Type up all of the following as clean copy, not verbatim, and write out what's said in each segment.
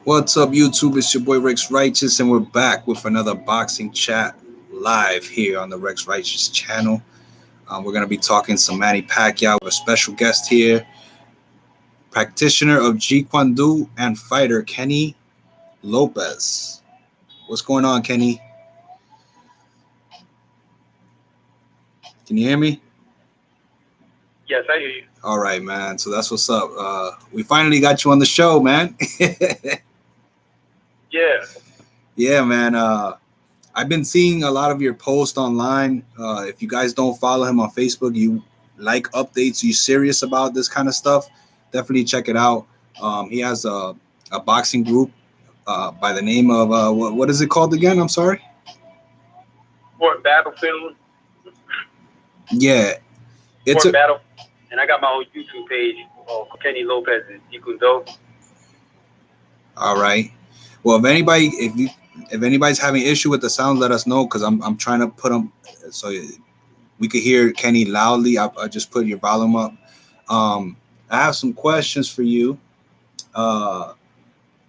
What's up, YouTube? It's your boy Rex Righteous, and we're back with another boxing chat live here on the Rex Righteous channel. We're going to be talking some Manny Pacquiao with a special guest here, practitioner of Jeet Kune Do and fighter Kenny Lopez. What's going on, Kenny? Can you hear me? Yes, I hear you. All right, man. So that's what's up. We finally got you on the show, man. Yeah. Yeah, man. I've been seeing a lot of your posts online. If you guys don't follow him on Facebook, you like updates, you serious about this kind of stuff, definitely check it out. He has a boxing group by the name of, what is it called again? I'm sorry. Sport Battlefield. Yeah. It's Sport Battle. And I got my own YouTube page, Kenny Lopez and Jeet Kune Do. All right. Well, if anybody's having issue with the sound, let us know, because I'm trying to put them so we could hear Kenny loudly. I just put your volume up. I have some questions for you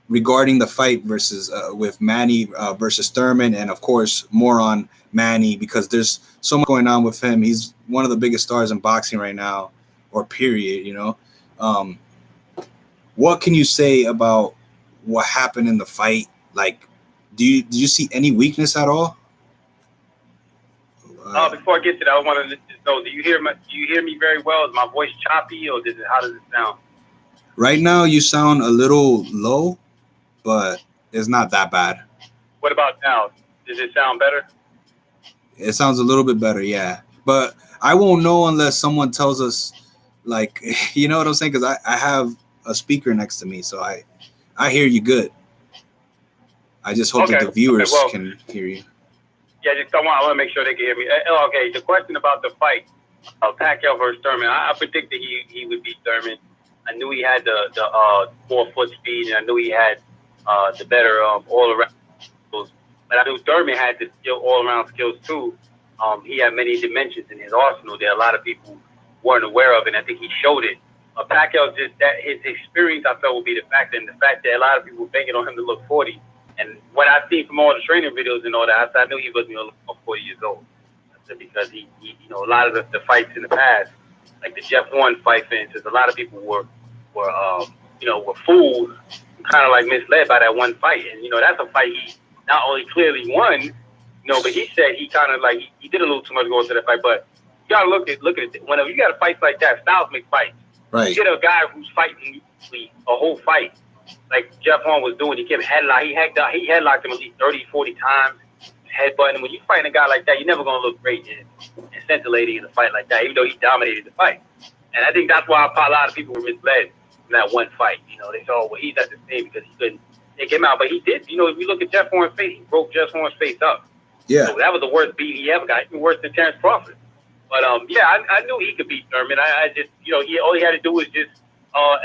regarding the fight versus with Manny versus Thurman, and of course more on Manny because there's so much going on with him. He's one of the biggest stars in boxing right now, or period. What can you say about what happened in the fight? Like, did you see any weakness at all? Before I get to that, I want to know: do you hear me very well? Is my voice choppy, or how does it sound? Right now, you sound a little low, but it's not that bad. What about now? Does it sound better? It sounds a little bit better, yeah. But I won't know unless someone tells us, like, you know what I'm saying? Because I have a speaker next to me, so I hear you good. I just hope that the viewers can hear you. Yeah, I want to make sure they can hear me. Okay, the question about the fight, Pacquiao versus Thurman. I predicted he would beat Thurman. I knew he had the 4-foot speed, and I knew he had the better all-around skills. But I knew Thurman had the all-around skills too. He had many dimensions in his arsenal that a lot of people weren't aware of, and I think he showed it. Pacquiao, just that his experience, I felt, would be the factor, and the fact that a lot of people were banking on him to look 40. And what I've seen from all the training videos and all that, I knew he wasn't going to look 40 years old. I said because he a lot of the fights in the past, like the Jeff Horn fight, for instance, a lot of people were fooled, kind of like misled by that one fight. And that's a fight he not only clearly won, but he said he kind of like he did a little too much going to that fight. But you gotta look at it. Whenever you got a fight like that, styles make fights. Right. You get a guy who's fighting a whole fight, like Jeff Horn was doing. He kept headlock. He headlocked him at least 30, 40 times, headbutting. When you fighting a guy like that, you're never gonna look great and scintillating in a fight like that, even though he dominated the fight. And I think that's why a lot of people were misled in that one fight. They thought, well, he's at the same because he couldn't take him out, but he did. If you look at Jeff Horn's face, he broke Jeff Horn's face up. Yeah. So that was the worst beat he ever got, even worse than Terrence Crawford. But I knew he could beat Thurman. I just, all he had to do was just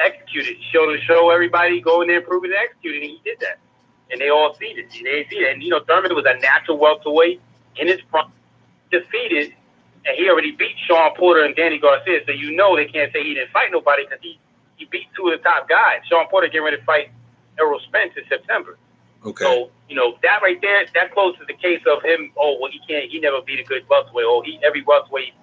execute it. Show everybody, go in there and prove it and execute it, and he did that. And they all see it. And Thurman was a natural welterweight in his prime, defeated, and he already beat Sean Porter and Danny Garcia. So they can't say he didn't fight nobody because he beat two of the top guys. Sean Porter getting ready to fight Errol Spence in September. Okay. So, that right there, that closes the case of him, he never beat a good welterweight, or every welterweight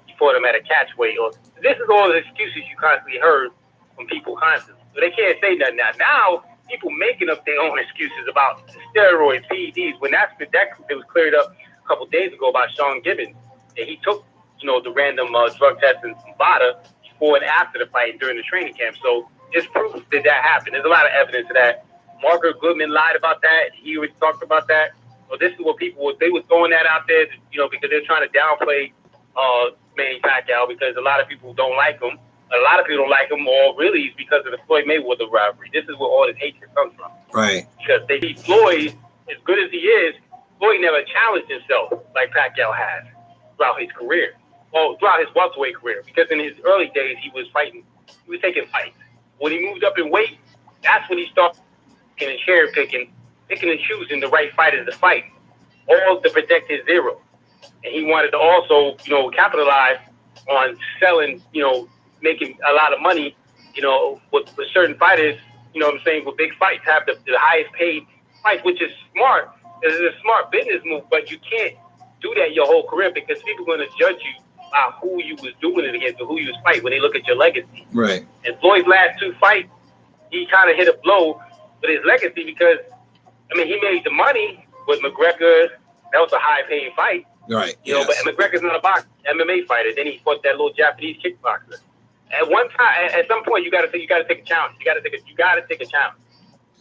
he fought him at a catchweight, or this is all the excuses you constantly heard from people constantly. So they can't say nothing now. Now, people making up their own excuses about steroids, PEDs, when it was cleared up a couple days ago by Sean Gibbons, and he took, the random drug test in Bada before and after the fight during the training camp. So it's proof that happened. There's a lot of evidence of that. Margaret Goodman lied about that. He always talked about that. So this is what they were throwing that out there, because they're trying to downplay Manny Pacquiao because a lot of people don't like him. A lot of people don't like him, or really it's because of the Floyd Mayweather rivalry. This is where all this hatred comes from. Right. Because they see Floyd, as good as he is, Floyd never challenged himself like Pacquiao has throughout his career. Well, throughout his welterweight career. Because in his early days, he was taking fights. When he moved up in weight, that's when he started and cherry picking and choosing the right fighters to fight, all to protect his zero. And he wanted to also, capitalize on selling, making a lot of money, with certain fighters you know what I'm saying, with big fights, have the highest paid fights, which is smart. It's a smart business move, but you can't do that your whole career because people are going to judge you by who you was doing it against or who you was fighting when they look at your legacy. Right. And Floyd's last 2 fights, he kind of hit a blow with his legacy because, I mean, he made the money with McGregor. That was a high-paying fight. Right. You know, but McGregor's not a boxer, MMA fighter. Then he fought that little Japanese kickboxer. At one time, at some point, you got to take a challenge. You got to take a challenge.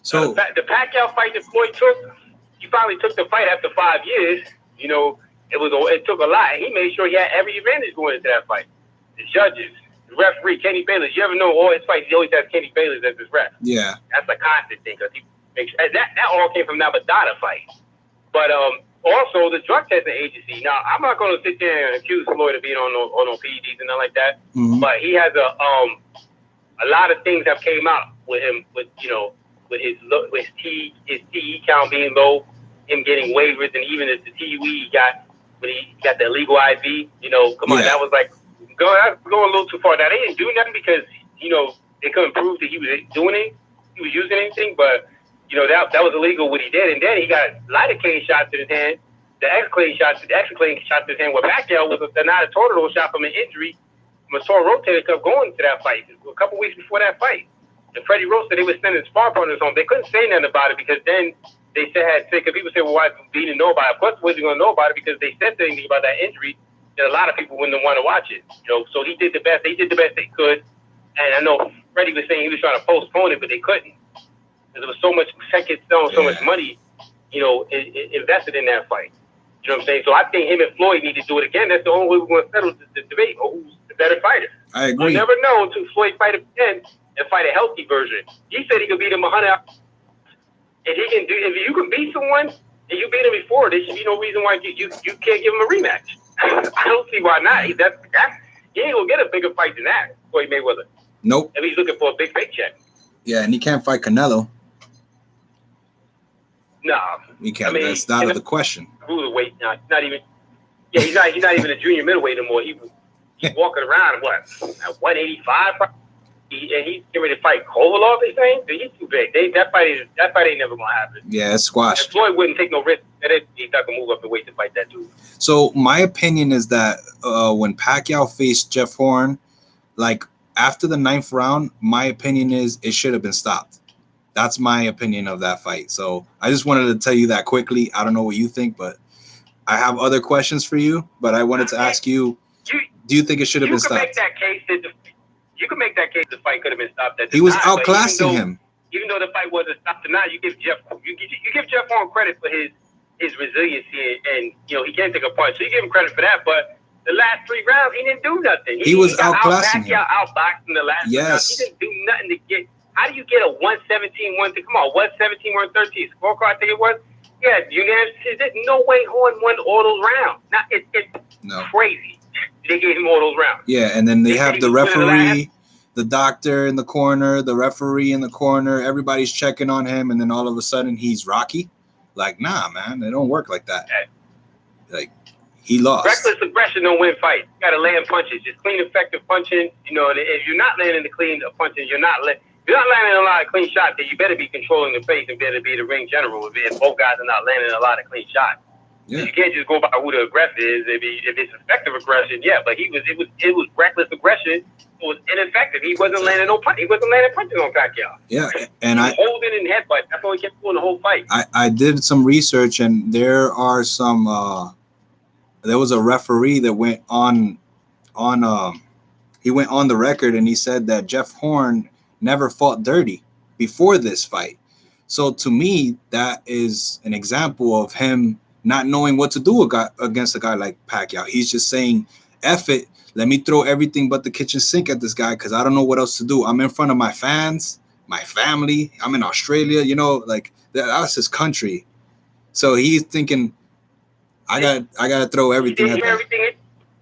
So the Pacquiao fight that Floyd took, he finally took the fight after 5 years. You know, it took a lot. And he made sure he had every advantage going into that fight. The judges, the referee, Kenny Bayless. You ever know all his fights? He always has Kenny Bayless as his ref. Yeah, that's a constant thing because he makes that all came from that Madonna fight. But also the drug testing agency. Now I'm not going to sit there and accuse Floyd of being on no PEDs and nothing like that. Mm-hmm. But he has a lot of things have came out with him with his TE count being low, him getting waivers, and even the TUE he got when he got the illegal IV. You know, come on, that was like going a little too far. Now they didn't do nothing because they couldn't prove that he was doing it, he was using anything, but. You know, that was illegal what he did. And then he got lidocaine shots in his hand, the Exclane shots in his hand, where Pacquiao was not a tornado shot from an injury, from a torn rotator cuff going into that fight. A couple weeks before that fight. And Freddie Rose said they were sending spar partners home. They couldn't say nothing about it because then they said, because people say, well, why we didn't know about it? Of course, we wasn't going to know about it because they said anything about that injury that a lot of people wouldn't want to watch it. You know, so he did the best. They did the best they could. And I know Freddie was saying he was trying to postpone it, but they couldn't. There was so much so much money, invested in that fight. You know what I'm saying? So I think him and Floyd need to do it again. That's the only way we're going to settle the debate on who's the better fighter. I agree. We'll never know until Floyd fight again and fight a healthy version. He said he could beat him 100. If you can beat someone and you beat him before, there should be no reason why you can't give him a rematch. I don't see why not. He ain't gonna get a bigger fight than that. Floyd Mayweather. Nope. If he's looking for a big paycheck. Yeah, and he can't fight Canelo. No, he can't. That's out of the question. Weight, not even. Yeah, he's not even a junior middleweight anymore. He's walking around at 185, and he's getting ready to fight Kovalov. They saying he's too big. That fight ain't never gonna happen. Yeah, it's squashed. And Floyd wouldn't take no risk. He's not gonna move up and wait to fight that dude. So my opinion is that when Pacquiao faced Jeff Horn, like after the 9th round, my opinion is it should have been stopped. That's my opinion of that fight. So I just wanted to tell you that quickly. I don't know what you think, but I have other questions for you. But I wanted to ask you, do you think it should have been stopped? You can make that case the fight could have been stopped. He was outclassing him. Even though the fight wasn't stopped tonight, you give Jeff Horn credit for his resiliency and he can't take a punch. So you give him credit for that. But the last 3 rounds, he didn't do nothing. He was outclassing him. Outboxed in the last 3 rounds. He didn't do nothing to get. How do you get a 117, 113? Come on, 117, 113 scorecard? I think it was. Yeah, unanimous. There's no way Horn won all those rounds. Now it's crazy. They gave him all those rounds. Yeah, and then they have the referee, the doctor in the corner, the referee in the corner. Everybody's checking on him, and then all of a sudden he's Rocky. Like, nah, man, it don't work like that. Like, he lost. Reckless aggression don't win fights. You got to land punches. Just clean, effective punching. And if you're not landing the clean punches, you're not landing a lot of clean shots, then you better be controlling the pace and better be the ring general. If both guys are not landing a lot of clean shots, you can't just go by who the aggressor is. If it's effective aggression, but it was reckless aggression. It was ineffective. He wasn't landing no punch. He wasn't landing punches on Pacquiao. Yeah, and he was holding in headbutt. That's all he kept doing the whole fight. I did some research, and there are some. There was a referee that went on. He went on the record, and he said that Jeff Horn never fought dirty before this fight. So to me, that is an example of him not knowing what to do against a guy like Pacquiao. He's just saying, F it, let me throw everything but the kitchen sink at this guy because I don't know what else to do. I'm in front of my fans, my family. I'm in Australia, that's his country. So he's thinking, I gotta throw everything at that.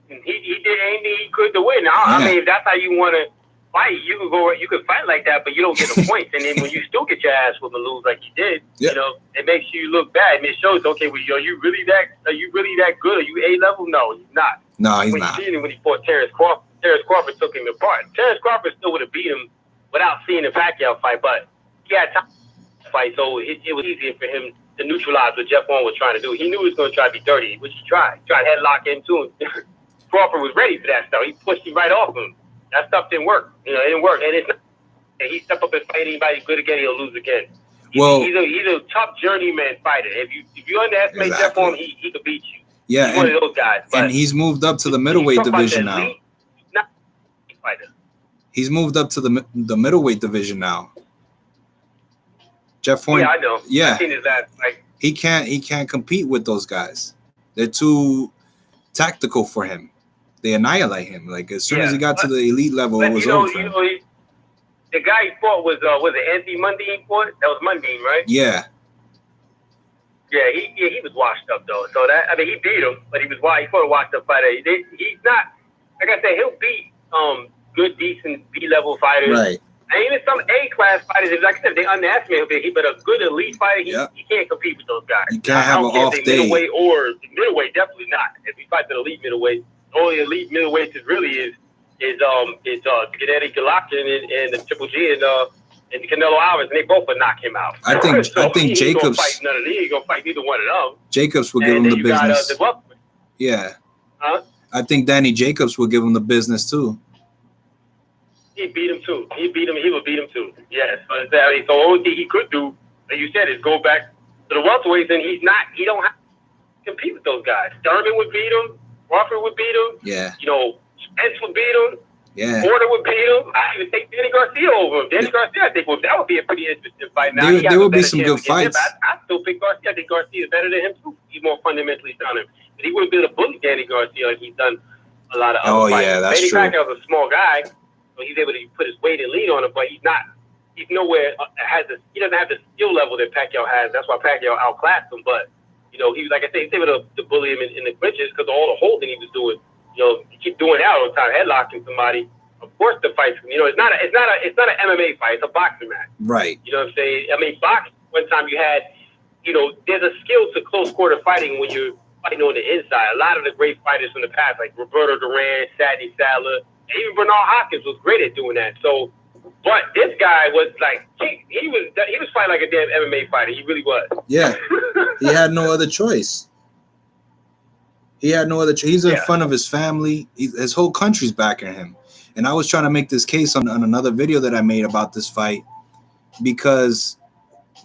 He did anything he could to win. I mean, if that's how you want to fight, you could fight like that, but you don't get the points. And then when you still get your ass whooped and lose like you did, it makes you look bad. And it shows, okay, well, are you really that good? Are you A-level? No, he's not. No, he's not. When he fought Terrence Crawford, Terrence Crawford took him apart. Terrence Crawford still would have beat him without seeing the Pacquiao fight, but he had time to fight, so it was easier for him to neutralize what Jeff Horn was trying to do. He knew he was going to try to be dirty, which he tried. He tried to headlock him too. Crawford was ready for that stuff. He pushed him right off him. That stuff didn't work. You know, it didn't work. And it's not, he stepped up and fight anybody good again, he'll lose again. He's a tough journeyman fighter. If you underestimate Jeff Horn, he could beat you. Yeah, he's one of those guys. And he's moved up to the middleweight division now. He's not a fighter. He's moved up to the middleweight division now. Jeff Horn. Yeah, I know. Yeah, I've seen his ass, like, he can't compete with those guys. They're too tactical for him. They annihilate him. Like as soon as he got to the elite level, it was over for him. The guy he fought was it Anthony Mundine fought? That was Mundine, right? Yeah. Yeah, he was washed up though. So he beat him, but he fought a washed up fighter. He's not, like I said, he'll beat good, decent B-level fighters. Right. And even some A-class fighters, like I said, they underestimate him. But a good elite fighter, he can't compete with those guys. You can't have an off day. Middleweight or middleweight, definitely not. If he fights an elite middleweight, the only elite middleweight is Gennady Golovkin and the Triple G and Canelo Alvarez, and they both would knock him out. I think Jacobs. He ain't gonna fight neither one of them. Jacobs will give him the business. Yeah. Huh? I think Danny Jacobs will give him the business too. He beat him too. He would beat him too. Yes. So the only thing he could do, like you said, is go back to the welterweights, and he don't have to compete with those guys. Thurman would beat him. Crawford would beat him. Yeah. You know, Spence would beat him. Yeah. Porter would beat him. I even take Danny Garcia over him. Danny Garcia, I think that would be a pretty interesting fight. Now there would be some good fights. I still pick Garcia. I think Garcia is better than him too. He's more fundamentally sound. But he wouldn't be able to bully Danny Garcia like he's done a lot of other fights. Yeah, that's Manny true. Pacquiao's a small guy, so he's able to put his weight and lead on him, but he's nowhere he doesn't have the skill level that Pacquiao has. That's why Pacquiao outclassed him. But he was, like I say, he's able to bully him in the clinches because of all the holding he was doing. You keep doing that all the time, headlocking somebody. Of course, the fights. It's not an MMA fight. It's a boxing match. Right. You know what I'm saying? I mean, boxing. One time you had, there's a skill to close quarter fighting when you're fighting on the inside. A lot of the great fighters from the past, like Roberto Duran, Sadie Sadler, and even Bernard Hopkins, was great at doing that. So, but this guy was like he was fighting like a damn MMA fighter. He really was. Yeah. He had no other choice. He's in front of his family. His whole country's backing him. And I was trying to make this case on another video that I made about this fight because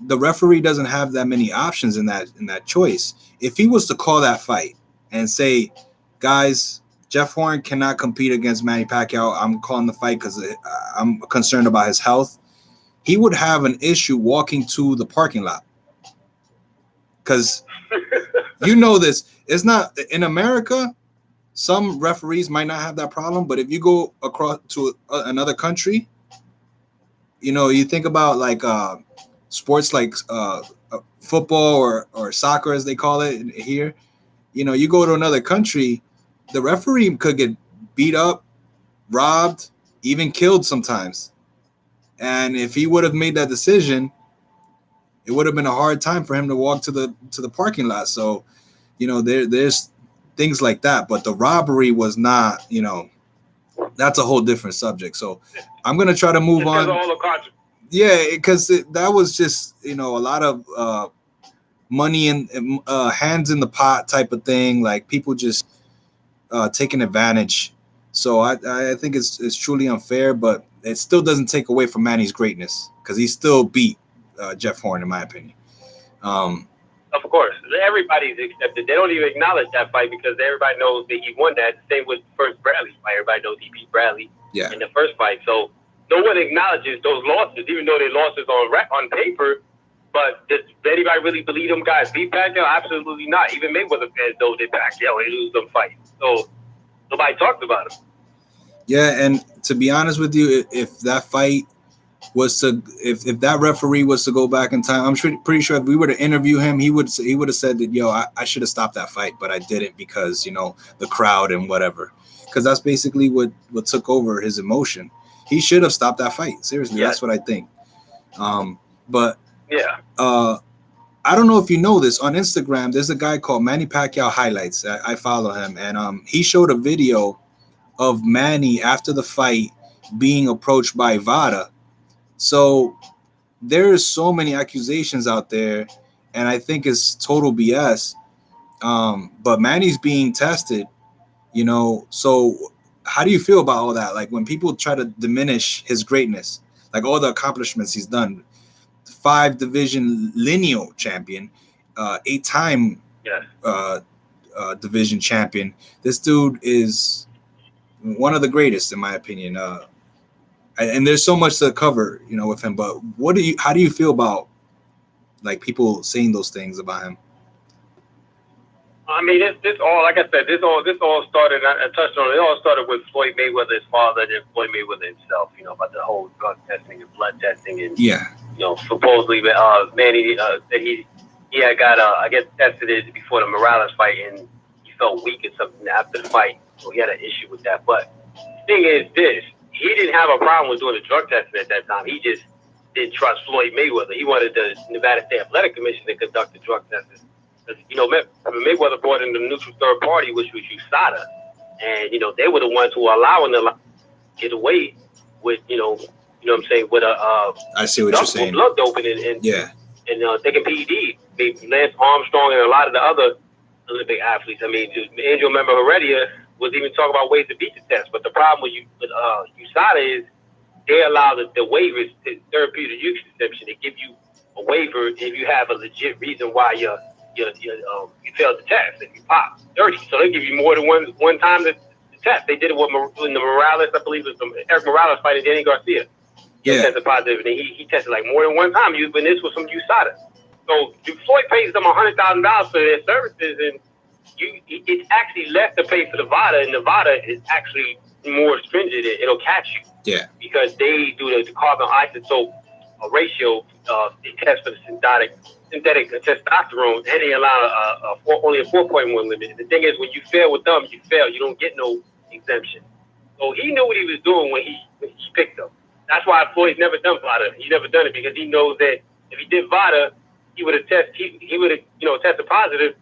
the referee doesn't have that many options in that choice. If he was to call that fight and say, guys, Jeff Horn cannot compete against Manny Pacquiao, I'm calling the fight because I'm concerned about his health, he would have an issue walking to the parking lot. Because this, it's not in America. Some referees might not have that problem, but if you go across to another country, you think about like sports like football or soccer, as they call it here. You go to another country, the referee could get beat up, robbed, even killed sometimes. And if he would have made that decision, it would have been a hard time for him to walk to the parking lot. So, there's things like that, but the robbery was not, that's a whole different subject. So I'm going to try to move on. Yeah, because that was just, a lot of money and hands in the pot type of thing, like people just taking advantage. So I think it's truly unfair, but it still doesn't take away from Manny's greatness because he still beat Jeff Horn, in my opinion. Of course, everybody's accepted. They don't even acknowledge that fight because everybody knows that he won that. Same with first Bradley's fight. Everybody knows he beat Bradley in the first fight. So no one acknowledges those losses, even though they losses on paper. But does anybody really believe them guys beat Pacquiao? Absolutely not. Even Mayweather fans know that Pacquiao he lose them fights. So nobody talks about him. Yeah, and to be honest with you, if that fight was to, if that referee was to go back in time, I'm pretty sure if we were to interview him, he would have said that, I should have stopped that fight, but I didn't because, the crowd and whatever. Because that's basically what took over his emotion. He should have stopped that fight. Seriously, That's what I think. But I don't know if you know this. On Instagram, there's a guy called Manny Pacquiao Highlights. I follow him, and he showed a video of Manny after the fight being approached by Vada. So there is so many accusations out there, and I think it's total BS. But Manny's being tested, So how do you feel about all that? Like when people try to diminish his greatness, like all the accomplishments he's done, 5 division lineal champion, 8-time Yes. division champion. This dude is one of the greatest, in my opinion. And there's so much to cover, with him. But how do you feel about like people saying those things about him? I mean, this all, like I said, this all started. I touched on it. It all started with Floyd Mayweather's father, and Floyd Mayweather himself. About the whole drug testing and blood testing, and supposedly Manny that he had got I guess tested it before the Morales fight, and he felt weak or something after the fight, so he had an issue with that. But the thing is, he didn't have a problem with doing the drug testing at that time. He just didn't trust Floyd Mayweather. He wanted the Nevada State Athletic Commission to conduct the drug testing. Mayweather brought in the neutral third party, which was USADA, and they were the ones who were allowing them to get away with what I'm saying, with I see what you're saying, blood doping and taking PED. Lance Armstrong and a lot of the other Olympic athletes. I mean, Angel Member Heredia was even talking about ways to beat the test, but the problem with USADA is they allow the waivers to therapeutic use exemption. They give you a waiver if you have a legit reason why you failed the test, if you pop 30. So they give you more than one time to test. They did it in the Morales, I believe it was Eric Morales fighting Danny Garcia. He tested positive, and he tested like more than one time. And this was from USADA. So Floyd pays them $100,000 for their services, and it's actually less to pay for Nevada, and Nevada is actually more stringent. It'll catch you. Yeah. Because they do the carbon isotope ratio. They test for the synthetic testosterone, and they allow only a 4.1 limit. The thing is, when you fail with them, you fail. You don't get no exemption. So he knew what he was doing when he picked them. That's why Floyd's never done VADA. He's never done it because he knows that if he did VADA, he would have tested positive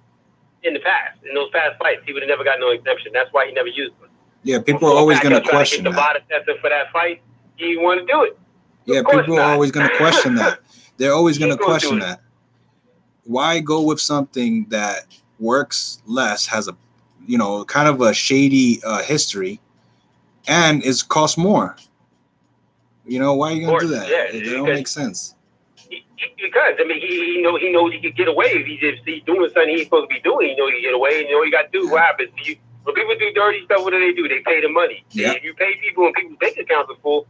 in the past. In those past fights, he would have never got no exemption. That's why he never used them. Yeah, people are always going to question that. The VADA tested for that fight, he didn't want to do it. Yeah, people are always going to question that. They're always going to question that. Why go with something that works less, has a, kind of a shady history, and is cost more? Why are you going to do that? Yeah, it don't make sense. Because he knows he could get away if he's doing something he's supposed to be doing. He can get away, and you got to do. What happens? When people do dirty stuff, what do? They pay the money. Yeah. If you pay people and people's bank accounts are full,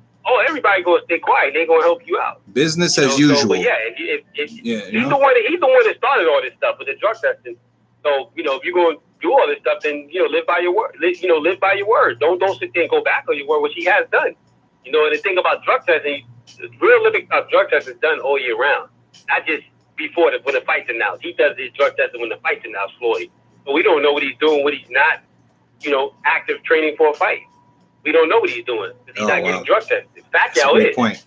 everybody going to stay quiet. They're going to help you out. Business as usual. So, but yeah, he's the one that started all this stuff with the drug testing. So if you're going to do all this stuff, then live by your word. Live by your word. Don't sit there and go back on your word, which he has done. And the thing about drug testing, real Olympic drug testing is done all year round, not just before when the fight's announced. He does his drug testing when the fight's announced, Floyd. So we don't know what he's doing when he's not, active training for a fight. We don't know what he's doing because he's not getting drug tested. Pacquiao is. Point.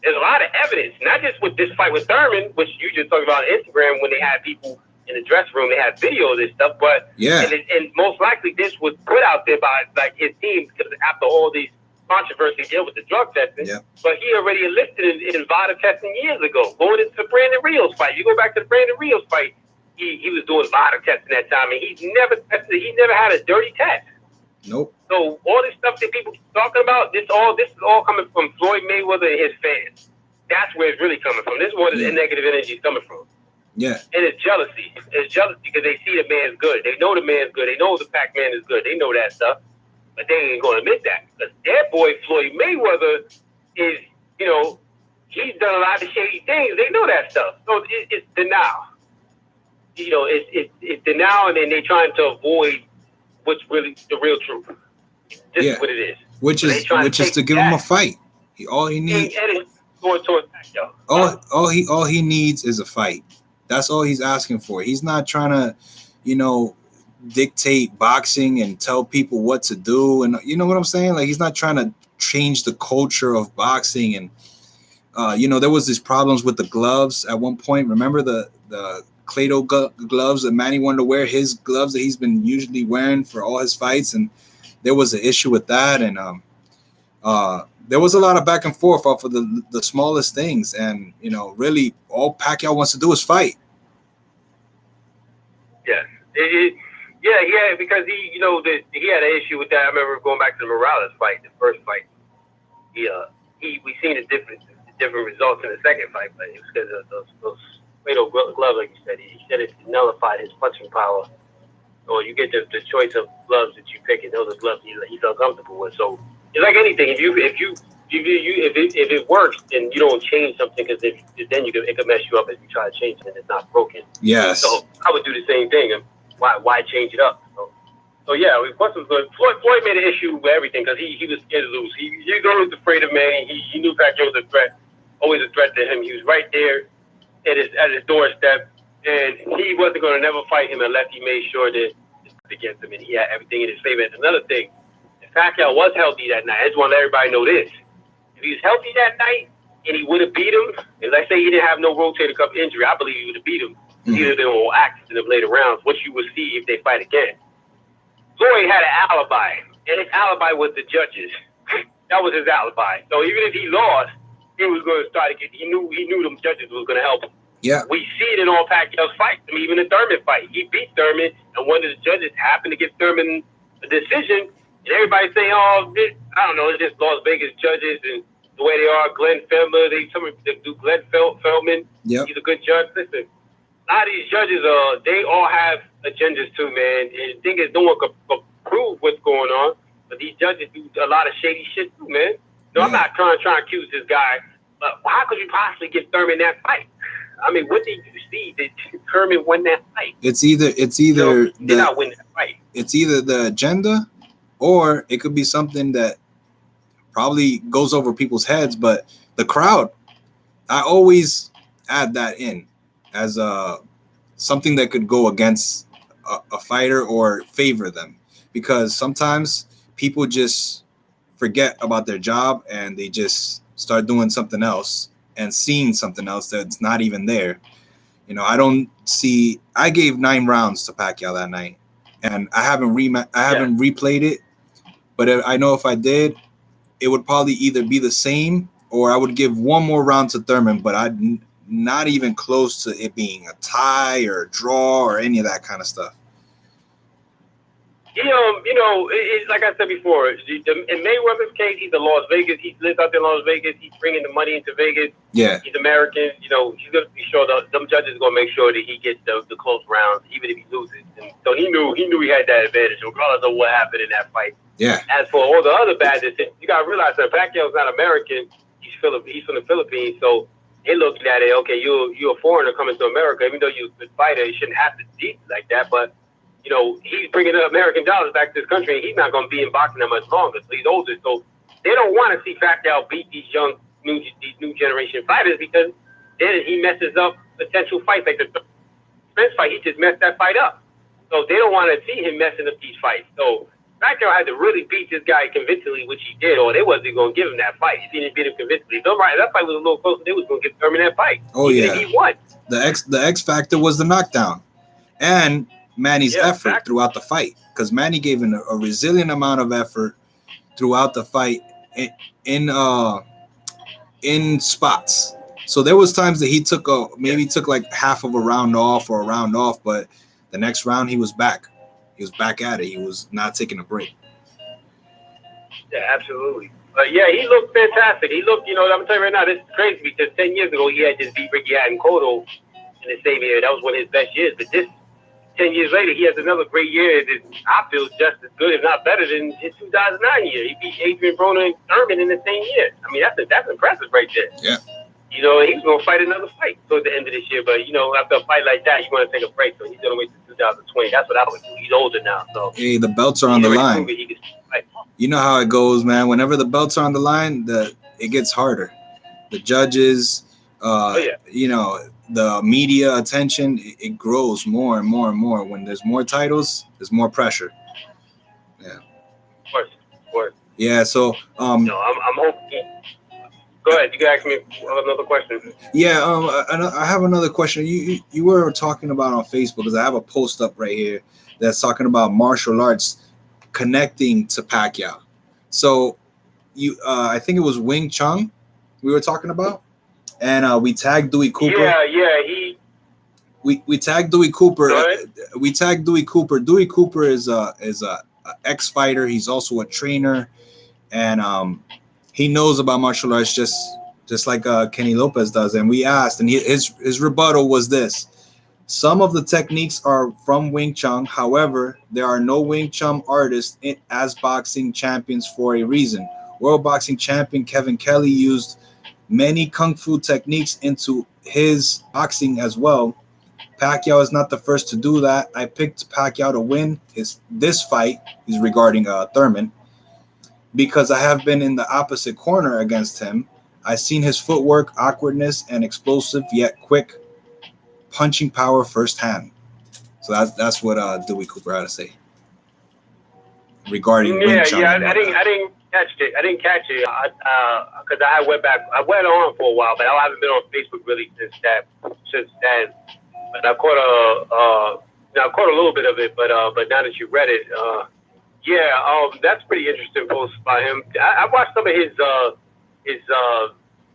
There's a lot of evidence, not just with this fight with Thurman, which you just talked about on Instagram when they had people in the dressing room, they had video of this stuff, but and most likely this was put out there by his team because after all these controversy deal with the drug testing, but he already enlisted in VADA testing years ago, going into the Brandon Rios fight. You go back to the Brandon Rios fight, he was doing VADA testing that time, and he's never tested. He never had a dirty test. Nope. So all this stuff that people talking about, this is all coming from Floyd Mayweather and his fans. That's where it's really coming from. This is where the negative energy is coming from. Yeah. And it's jealousy. It's jealousy because they see the man's good. They know the man's good. They know the Pac-Man is good. They know that stuff. But they ain't going to admit that. Because their boy, Floyd Mayweather, is, he's done a lot of shady things. They know that stuff. So it's denial. It's denial, and then they're trying to avoid what's really the real truth. This is what it is. Which is to give him a fight. All he needs. All he needs is a fight. That's all he's asking for. He's not trying to, dictate boxing and tell people what to do, and you know what I'm saying? Like, he's not trying to change the culture of boxing. And there was these problems with the gloves at one point. Remember the Clado gloves that Manny wanted to wear, his gloves that he's been usually wearing for all his fights, and there was an issue with that. And there was a lot of back and forth off of the smallest things, and really all Pacquiao wants to do is fight. Yes. Yeah, because he had an issue with that. I remember going back to the Morales fight, the first fight. We seen the different results in the second fight, but it was because of those gloves, like you said. He said it nullified his punching power, or you get the choice of gloves that you pick, and those are gloves he felt comfortable with. So it's like anything. If it works, then you don't change something, because then it could mess you up if you try to change it and it's not broken. Yes. So I would do the same thing. And why change it up? So yeah, Plus was good. Floyd made an issue with everything because he was scared to lose. He was always afraid of Manny. He knew Pacquiao was a threat, always a threat to him. He was right there at his doorstep, and he wasn't going to never fight him unless he made sure that it's against him and he had everything in his favor. And another thing, if Pacquiao was healthy that night, I just want to let everybody know this. If he was healthy that night and he would have beat him, and let's say he didn't have no rotator cuff injury, I believe he would have beat him. Either they will act in the later rounds, which you will see if they fight again. Floyd had an alibi, and his alibi was the judges. That was his alibi. So even if he lost, he was going to start again. He knew them judges was going to help him. Yeah. We see it in all Pacquiao's fights. I mean, even the Thurman fight, he beat Thurman, and one of the judges happened to give Thurman a decision. And everybody saying, "Oh, I don't know, it's just Las Vegas judges and the way they are." Glenn Feldman, they do Glenn Feldman. Yep. He's a good judge. Listen. A lot of these judges, they all have agendas too, man. And the thing is, no one can prove what's going on, but these judges do a lot of shady shit too, man. No, I'm not trying to accuse this guy, but how could you possibly give Thurman that fight? I mean, what did you see that Thurman win that fight? It's either did not win that fight. It's either the agenda, or it could be something that probably goes over people's heads. But the crowd, I always add that in as something that could go against a fighter or favor them, because sometimes people just forget about their job and they just start doing something else and seeing something else that's not even there. I gave 9 rounds to Pacquiao that night, and I haven't replayed it, but I know if I did, it would probably either be the same, or I would give one more round to Thurman, but I'd not even close to it being a tie or a draw or any of that kind of stuff. It's like I said before, in Mayweather's case, he's in Las Vegas. He lives out there in Las Vegas. He's bringing the money into Vegas. Yeah. He's American. He's going to be sure them judges are going to make sure that he gets the close rounds, even if he loses. And so he knew he had that advantage, regardless of what happened in that fight. Yeah. As for all the other bad decisions, you got to realize that Pacquiao's not American. He's from the Philippines, so they looked at it, okay, you're a foreigner coming to America. Even though you're a good fighter, you shouldn't have to beat like that. But, he's bringing the American dollars back to this country, and he's not going to be in boxing that much longer. So he's older. So they don't want to see Pacquiao beat these new generation fighters, because then he messes up potential fights. Like the Spence fight, he just messed that fight up. So they don't want to see him messing up these fights. So Pacquiao had to really beat this guy convincingly, which he did, or they wasn't going to give him that fight. He didn't beat him convincingly. So that fight was a little closer. They was going to give Thurman that fight. Oh, even if he won. The X factor was the knockdown, and Manny's effort throughout the fight, because Manny gave a resilient amount of effort throughout the fight in spots. So there was times that he took took like half of a round off, but the next round he was back. He was back at it. He was not taking a break. Yeah, absolutely. He looked fantastic. He looked, I'm going to tell you right now, this is crazy, because 10 years ago he had just beat Ricky Hatton Cotto in the same year. That was one of his best years. But this 10 years later, he has another great year that I feel just as good, if not better, than his 2009 year. He beat Adrian Broner and Thurman in the same year. I mean, that's impressive right there. Yeah. He's going to fight another fight towards the end of this year. But, after a fight like that, you want to take a break. So he's going to wait till 2020. That's what I would do. He's older now. So hey, the belts are on the line. You know how it goes, man. Whenever the belts are on the line, it gets harder. The judges, the media attention, it grows more and more and more. When there's more titles, there's more pressure. Yeah. Of course. Yeah, so I'm hoping. Go ahead. You can ask me another question. Yeah, I have another question. You were talking about on Facebook, because I have a post up right here that's talking about martial arts connecting to Pacquiao. So I think it was Wing Chun we were talking about, and we tagged Dewey Cooper. Yeah. We tagged Dewey Cooper. Go ahead. We tagged Dewey Cooper. Dewey Cooper is a ex fighter. He's also a trainer, and he knows about martial arts just like Kenny Lopez does. And we asked, and his rebuttal was this: some of the techniques are from Wing Chun. However, there are no Wing Chun artists as boxing champions for a reason. World boxing champion Kevin Kelly used many kung fu techniques into his boxing as well. Pacquiao is not the first to do that. I picked Pacquiao to win this fight. He's regarding Thurman because I have been in the opposite corner against him. I've seen his footwork, awkwardness, and explosive yet quick punching power firsthand. So that's what Dewey Cooper had to say regarding Wing Chun. I didn't catch it. I didn't catch it because I went back. I went on for a while, but I haven't been on Facebook really since then. But I caught a little bit of it. But now that you read it, that's pretty interesting post by him. I watched some of his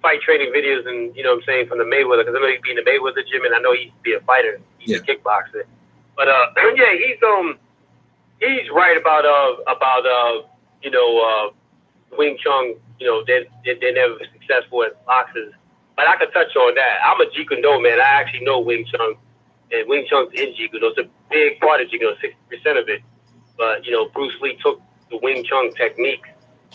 fight training videos, and you know what I'm saying, from the Mayweather, because I know he'd be in the Mayweather gym, and I know he used to be a fighter. He's a kickboxer. But he's right about Wing Chun. You know, they're never successful as boxers. But I could touch on that. I'm a Jeet Kune Do man. I actually know Wing Chun, and Wing Chun's in Jeet Kune Do. It's a big part of Jeet Kune Do, 60% of it. But Bruce Lee took the Wing Chun techniques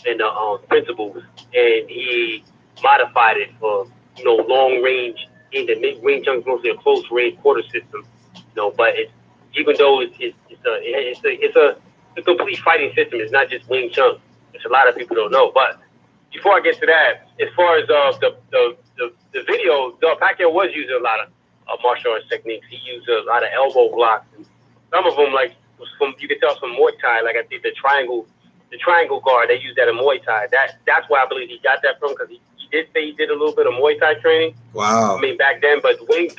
and the principles, and he modified it for long range. Wing Chun's mostly a close range quarter system. But Jeet Kune Do it's a complete fighting system. It's not just Wing Chun, which a lot of people don't know. But before I get to that, as far as the video, Pacquiao was using a lot of martial arts techniques. He used a lot of elbow blocks, and some of them, like you could tell from Muay Thai. Like I think the triangle guard, they use that in Muay Thai. That's why I believe he got that from, because he did say he did a little bit of Muay Thai training. Wow. I mean, back then, but the Wing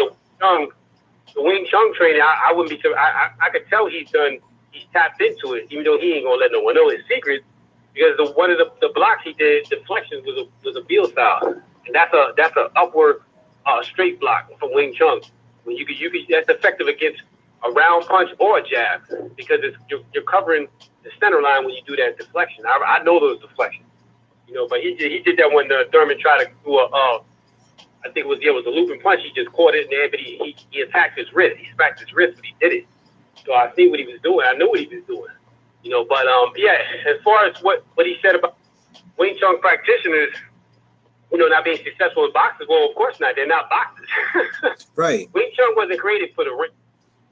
Chun training, I wouldn't be. I could tell he's tapped into it, even though he ain't gonna let no one know his secrets. Because one of the blocks he did, deflections, was a Beal style, and that's a upward straight block from Wing Chun. When you could that's effective against a round punch or a jab, because you're covering the center line when you do that deflection. I know those deflections, but he did that when Thurman tried to do I think it was a looping punch. He just caught it in there, but he attacked his wrist. He smacked his wrist, but he did it. So I see what he was doing. I knew what he was doing. But as far as what he said about Wing Chun practitioners, not being successful in boxers, well, of course not. They're not boxers. Right. Wing Chun wasn't created for the ring.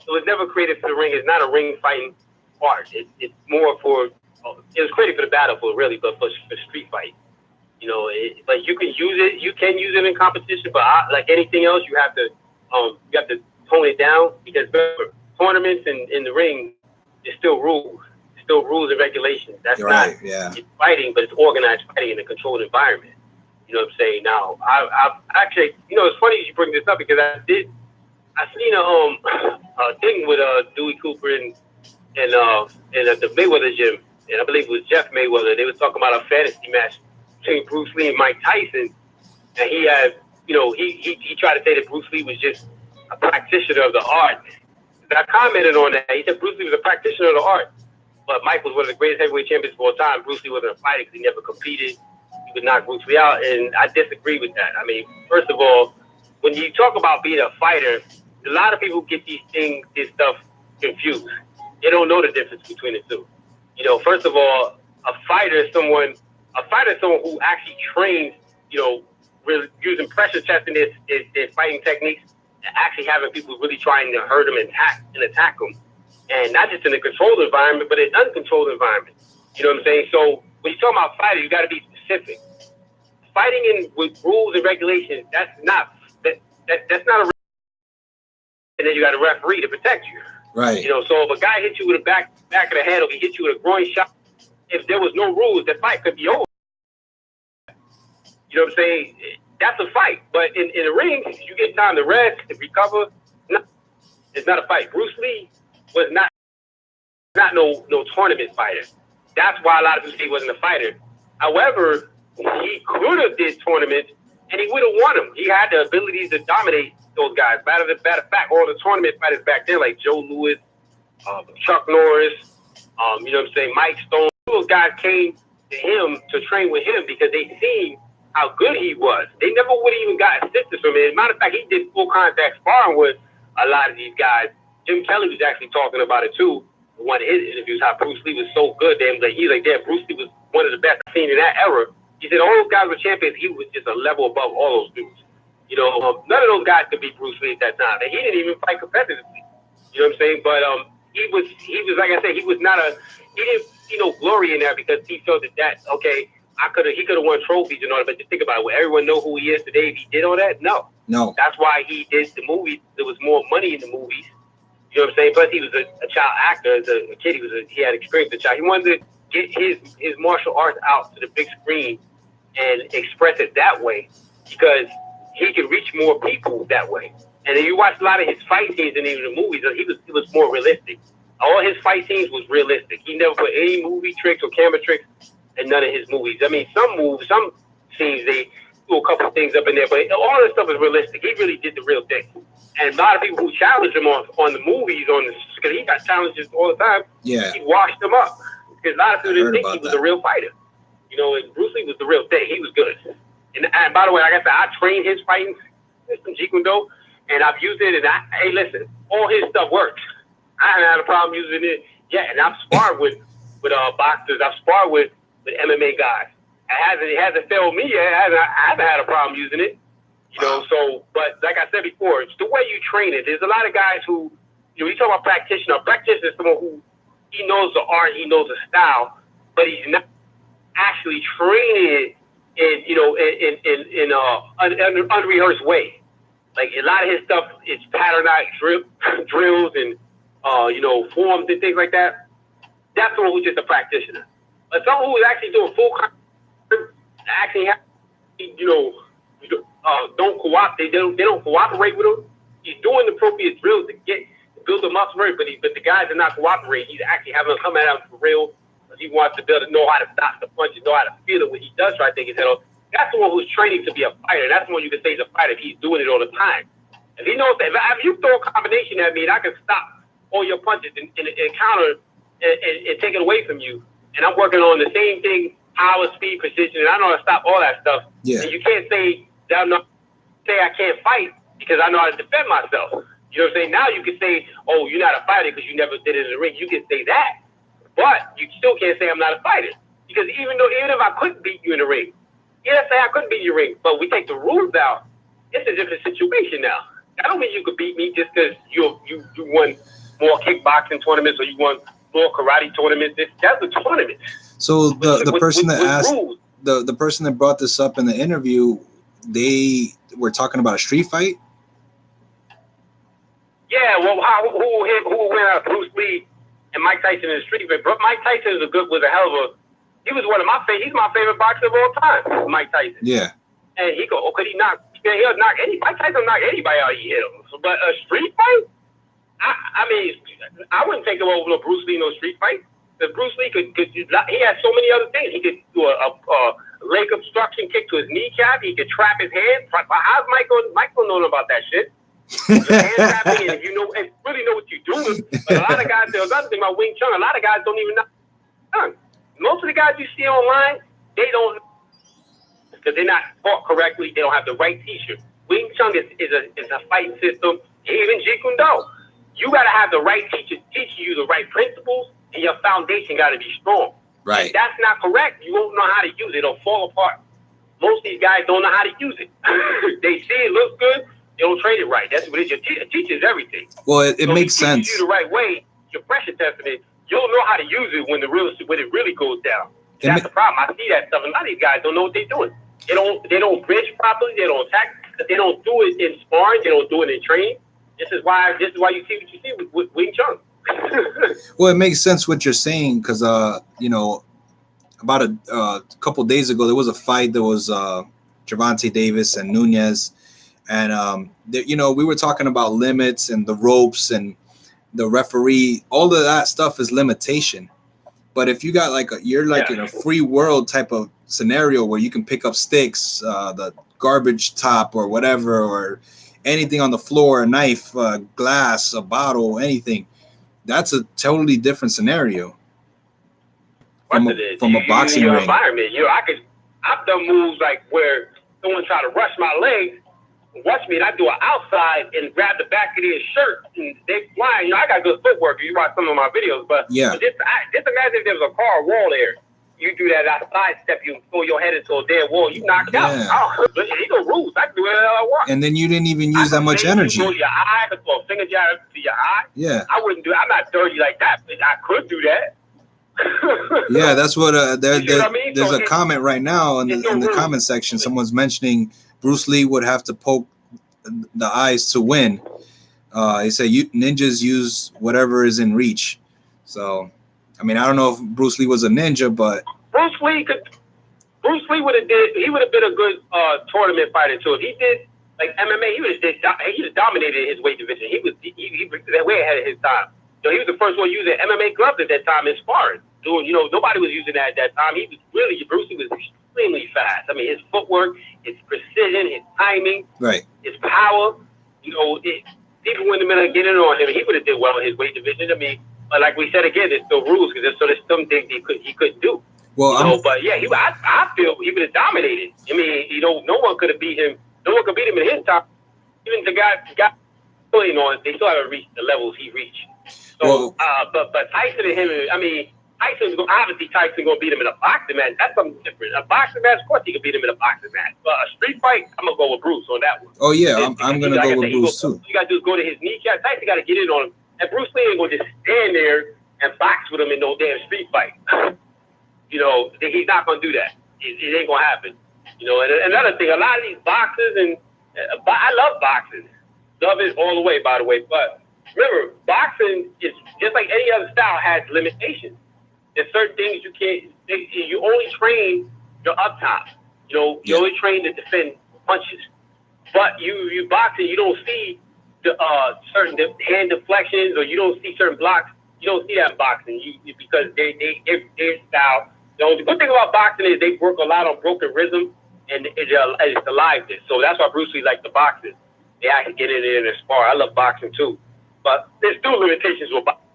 It was never created for the ring. It's not a ring fighting art. It's more for. It was created for the battlefield, really, but for street fight. But you can use it. You can use it in competition, but like anything else, you have to tone it down, because tournaments and in the ring, there's still rules. Still rules and regulations. That's right, not yeah. It's fighting, but it's organized fighting in a controlled environment. You know what I'm saying? Now, I've actually, it's funny you bring this up, because I seen a thing with Dewey Cooper and at the Mayweather gym, and I believe it was Jeff Mayweather. They were talking about a fantasy match between Bruce Lee and Mike Tyson, and he had, he tried to say that Bruce Lee was just a practitioner of the art. And I commented on that. He said Bruce Lee was a practitioner of the art. But Mike was one of the greatest heavyweight champions of all time. Bruce Lee wasn't a fighter because he never competed. He would knock Bruce Lee out, and I disagree with that. I mean, first of all, when you talk about being a fighter, a lot of people get this stuff confused. They don't know the difference between the two. First of all, a fighter is someone who actually trains, really using pressure testing their fighting techniques, and actually having people really trying to hurt them and attack them. And not just in a controlled environment, but in an uncontrolled environment. You know what I'm saying? So when you talk about fighting, you got to be specific. Fighting with rules and regulations, that's not a. And then you got a referee to protect you. Right. So if a guy hits you with a back of the head, or he hits you with a groin shot, if there was no rules, the fight could be over. You know what I'm saying? That's a fight. But in the ring, you get time to rest, to recover. No, it's not a fight. Bruce Lee was not no tournament fighter. That's why a lot of people say he wasn't a fighter, However, he could have did tournaments and he would have won them. He had the ability to dominate those guys. Matter of fact, all the tournament fighters back then, like Joe Louis, Chuck Norris, you know what I'm saying, Mike Stone, those guys came to him to train with him because they seen how good he was. They never would have even got assistance from him. As a matter of fact, he did full contact sparring with a lot of these guys. Jim Kelly was actually talking about it too. One of his interviews, how Bruce Lee was so good. He's like, yeah, Bruce Lee was one of the best I've seen in that era. He said all those guys were champions. He was just a level above all those dudes. You know, none of those guys could beat Bruce Lee at that time. And he didn't even fight competitively. You know what I'm saying? But he was like I said, he didn't see no glory in that because he felt that okay, he could have won trophies and all that. But just think about it. Will everyone know who he is today if he did all that? No. That's why he did the movies. There was more money in the movies. You know what I'm saying? Plus, he was a child actor. As a kid, he had experience as a child. He wanted to get his martial arts out to the big screen and express it that way because he could reach more people that way. And then you watch a lot of his fight scenes in even the movies. He was more realistic. All his fight scenes was realistic. He never put any movie tricks or camera tricks in none of his movies. I mean, some scenes they do a couple of things up in there, but all this stuff is realistic. He really did the real thing. And a lot of people who challenge him on the movies, because he got challenges all the time, he washed them up. Because a lot of people didn't think he was a real fighter. You know, and Bruce Lee was the real thing. He was good. And by the way, like I said, I trained his fighting system, Jeet Kune Do, and I've used it. And hey, listen, all his stuff works. I haven't had a problem using it yet. And I've sparred with boxers. I've sparred with MMA guys. It hasn't failed me yet. I haven't had a problem using it. You know, so, but like I said before, it's the way you train it. There's a lot of guys who, you know, you talk about practitioner. A practitioner is someone who, he knows the art, he knows the style, but he's not actually training it in an unrehearsed way. Like a lot of his stuff is patternized drills and, forms and things like that. That's someone who's just a practitioner. But someone who is actually doing full contact, actually, don't cooperate. They don't cooperate with him. He's doing the appropriate drills to build the muscle memory, but the guys are not cooperating. He's actually having them come at him for real because he wants to know how to stop the punches, know how to feel it when he does try to take his head off. That's the one who's training to be a fighter. That's the one you can say is a fighter if he's doing it all the time. If he knows that if you throw a combination at me and I can stop all your punches and counter and take it away from you, and I'm working on the same thing, power, speed, precision, and I know how to stop all that stuff. Yeah. And you can't say I can't fight because I know how to defend myself. You know what I'm saying? Now you can say, oh, you're not a fighter because you never did it in the ring. You can say that. But you still can't say I'm not a fighter. Because even if I couldn't beat you in the ring, let's say I couldn't beat you in the ring, but we take the rules out, it's a different situation now. I don't mean you could beat me just because you won more kickboxing tournaments or you won more karate tournaments. That's a tournament. So the person that asked, the person that brought this up in the interview, they were talking about a street fight? Yeah, well, who went out Bruce Lee and Mike Tyson in the street fight? But Mike Tyson was a hell of a. He was one of my favorite. He's my favorite boxer of all time, Mike Tyson. Yeah. And could he knock? Yeah, he'll knock Mike Tyson knock anybody out. He hit him. But a street fight? I mean, I wouldn't take him over to Bruce Lee in no street fight. Because Bruce Lee he had so many other things. He could do a leg obstruction kick to his kneecap. He could trap his hand. How's Michael knowing about that shit? Hand trapping, and really know what you're doing. But a lot of guys, there's another thing about Wing Chun. A lot of guys don't even know. Most of the guys you see online, they don't, because they're not taught correctly. They don't have the right teacher. Wing Chun is a fighting system. Even Jeet Kune Do. You got to have the right teacher teaching you the right principles, and your foundation got to be strong. Right. If that's not correct, you won't know how to use it. It'll fall apart. Most of these guys don't know how to use it. They see it looks good. They don't train it right. That's what it is. Your teacher is everything. Well, it makes sense. If you do the right way, your pressure testing it, you'll know how to use it when it really goes down. That's the problem. I see that stuff. A lot of these guys don't know what they're doing. They don't bridge properly. They don't attack. They don't do it in sparring. They don't do it in training. This is why you see what you see with Wing Chun. Well, it makes sense what you're saying because about a couple days ago there was a fight. There was Gervonta Davis and Nunez, and we were talking about limits and the ropes and the referee. All of that stuff is limitation. But if you got you're in a free world type of scenario where you can pick up sticks, the garbage top or whatever, or anything on the floor, a knife, glass, a bottle, anything. That's a totally different scenario What's it is? from a In boxing your ring. environment, I've done moves like where someone tried to rush my legs, watch me, and I do an outside and grab the back of their shirt, and they fly. I got good footwork. You watch some of my videos, but yeah. Just imagine if there was a car wall there. You do that, I sidestep you, throw your head into a dead wall, you knocked out. These are rules. I can do whatever I want. And then you didn't even use that much energy. You go to your eye, I could throw a finger jab to your eye. Yeah. I wouldn't do it. I'm not dirty like that, but I could do that. Yeah, that's what there's so a comment right now in the comment section. Someone's mentioning Bruce Lee would have to poke the eyes to win. He said ninjas use whatever is in reach. So, I mean, I don't know if Bruce Lee was a ninja, but Bruce Lee would have been a good tournament fighter too. If he did like MMA, he would have dominated his weight division. He was way ahead of his time. He was the first one using MMA gloves at that time in sparring. Nobody was using that at that time. Bruce Lee was extremely fast. I mean, his footwork, his precision, his timing, right, his power. People wouldn't have been getting on him. He would have did well in his weight division. I mean, but like we said again, there's still rules because there's some things he couldn't do. Well, but yeah, I feel he would have dominated. I mean, no one could have beat him. No one could beat him in his time. Even the guy pulling on, they still haven't reached the levels he reached. So, but Tyson and him, I mean, Tyson going to beat him in a boxing match. That's something different. A boxing match, of course, he could beat him in a boxing match. But a street fight, I'm gonna go with Bruce on that one. Oh yeah, I'm gonna go with Bruce too. You got to do is go to his kneecap. Tyson got to get in on him, and Bruce Lee ain't gonna just stand there and box with him in no damn street fight. He's not gonna do that. It ain't gonna happen. And another thing, a lot of these boxers and I love boxing, love it all the way, by the way. But remember, boxing is just like any other style, has limitations. There's certain things you can't. You only train your up top. You only train to defend punches. But you boxing, you don't see the certain hand deflections, or you don't see certain blocks. You don't see that in boxing. Because their style. The good thing about boxing is they work a lot on broken rhythm and it's aliveness. So that's why Bruce Lee liked the boxers. They actually get in there and spar. I love boxing too, but there's still limitations with boxing.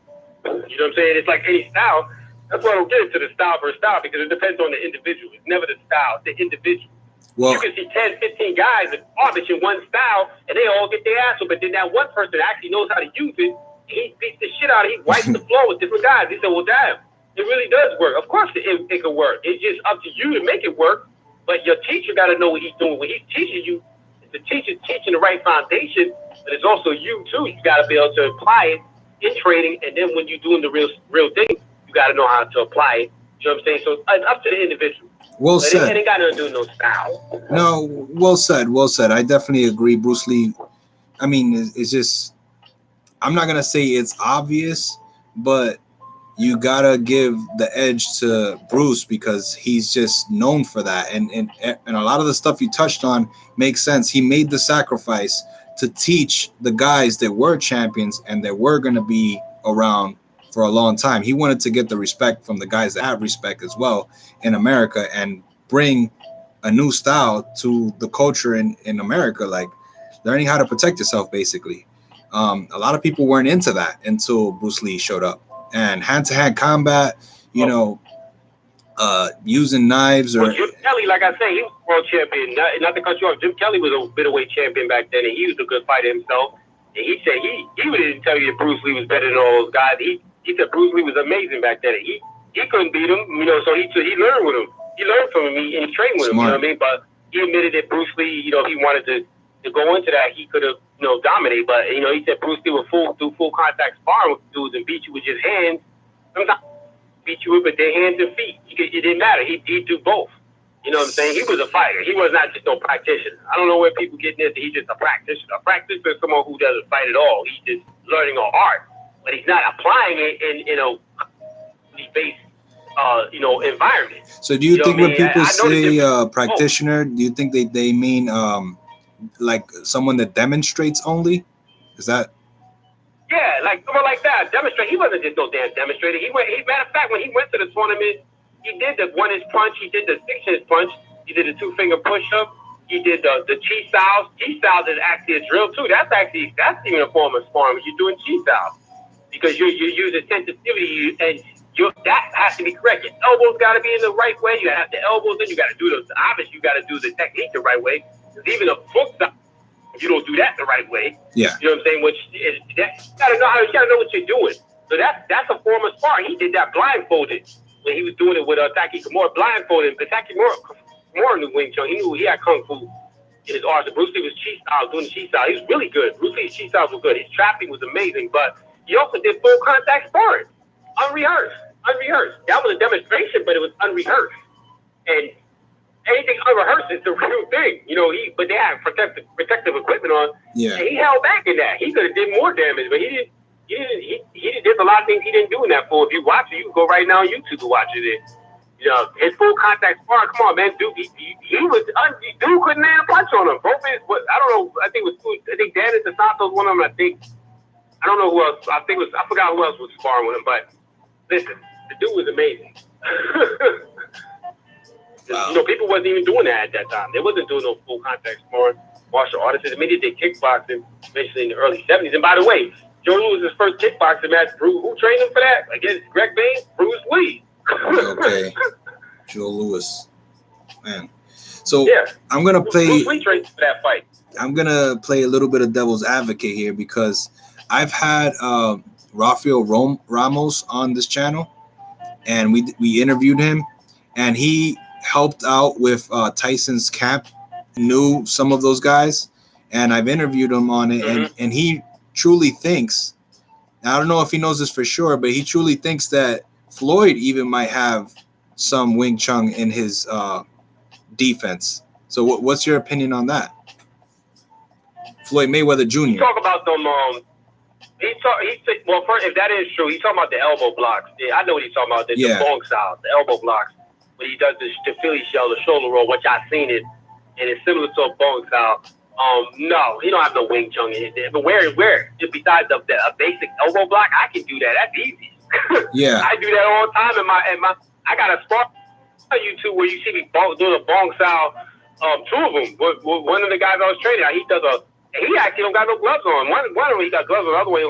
You know what I'm saying? It's like any style. That's why I don't get into the style for style, because it depends on the individual. It's never the style, it's the individual. Well, you can see 10, 15 guys that garbage in one style, and they all get their ass up. But then that one person actually knows how to use it. He beats the shit out of it. He wipes the floor with different guys. He said, well, damn, it really does work. Of course it can work. It's just up to you to make it work. But your teacher got to know what he's doing. When he's teaching you, the teacher's teaching the right foundation, but it's also you, too. You got to be able to apply it in training. And then when you're doing the real thing, you got to know how to apply it. You know what I'm saying? So it's up to the individual. Well said. It ain't got nothing to do with no style. No, well said. Well said. I definitely agree. Bruce Lee, I mean, it's just, I'm not going to say it's obvious, but you got to give the edge to Bruce because he's just known for that. And a lot of the stuff you touched on makes sense. He made the sacrifice to teach the guys that were champions and that were going to be around for a long time. He wanted to get the respect from the guys that have respect as well in America and bring a new style to the culture in America, like learning how to protect yourself, basically. A lot of people weren't into that until Bruce Lee showed up. And hand-to-hand combat, using knives or... Well, Jim Kelly, like I say, he was world champion. Not to cut you off, Jim Kelly was a middleweight champion back then, and he was a good fighter himself. And he said he didn't tell you that Bruce Lee was better than all those guys. He said Bruce Lee was amazing back then. He couldn't beat him, so he learned with him. He learned from him, and he trained with him, you know what I mean? But he admitted that Bruce Lee, he wanted to go into that, he could have, dominate. But, he said Bruce Lee would do full contact sparring with dudes and beat you with just hands. Sometimes beat you with their hands and feet. It didn't matter. He'd do both. You know what I'm saying? He was a fighter. He was not just no practitioner. I don't know where people get this. He's just a practitioner. A practitioner is someone who doesn't fight at all. He's just learning an art. But he's not applying it in based environment. So do you think when people say practitioner, do you think they mean like someone that demonstrates only? Is that? Yeah, like someone like that. Demonstrate. He wasn't just no damn demonstrator. Matter of fact, when he went to the tournament, he did the 1-inch punch. He did the 6-inch punch. He did the 2-finger push-up. He did the chi styles. Chi styles is actually a drill too. That's even a form of sparring when you're doing chi styles because you're using sensitivity and that has to be correct. Your elbows got to be in the right way. You have the elbows in. You got to do those. Obviously, you got to do the technique the right way. Because even a foot style, you don't do that the right way. Yeah. You know what I'm saying? Which is that you gotta know what you're doing. So that's a form of sparring. He did that blindfolded when he was doing it with Taki Kimura blindfolded. But Taki Kimura knew Wing Chun. He knew he had kung fu in his arsenal. Bruce Lee was chi style, doing the chi style. He was really good. Bruce Lee's chi styles were good. His trapping was amazing, but he also did full contact sparring, unrehearsed. That was a demonstration, but it was unrehearsed. And anything unrehearsed is the real thing, but they had protective equipment on. Yeah. And he held back in that. He could have did more damage, but he didn't. There's a lot of things he didn't do in that full. If you watch it, you can go right now on YouTube to watch it. His full contact sparring. Come on, man, dude. Dude couldn't land a punch on him. I don't know. I think Dennis DeSanto's one of them. I don't know who else. I forgot who else was sparring with him. But listen, the dude was amazing. Wow. People wasn't even doing that at that time. They wasn't doing no full contact sparring. Martial artists. I mean, they did kickboxing eventually in the early 70s. And by the way, Joe Louis' first kickboxing match, who trained him for that? Against Greg Bain? Bruce Lee. Okay. Joe Louis. Man. So yeah. I'm going to play. Bruce Lee trained for that fight. I'm going to play a little bit of devil's advocate here because I've had Rafael Ramos on this channel, and we interviewed him, and he helped out with Tyson's camp, knew some of those guys, and I've interviewed him on it, and he truly thinks, I don't know if he knows this for sure, but he truly thinks that Floyd even might have some Wing Chun in his defense. So what's your opinion on that? Floyd Mayweather Jr. You talk about them. Well, first, if that is true, he's talking about the elbow blocks. Yeah, I know what he's talking about. The bong style, the elbow blocks. When he does the Philly shell, the shoulder roll, which I've seen it, and it's similar to a bong style. No, he don't have no Wing Chun in it. But where? Just besides a basic elbow block, I can do that. That's easy. Yeah, I do that all the time. I got a spot on YouTube where you see me doing a bong style. Two of them. One of the guys I was training, he actually don't got no gloves on. One of them he got gloves on. The other one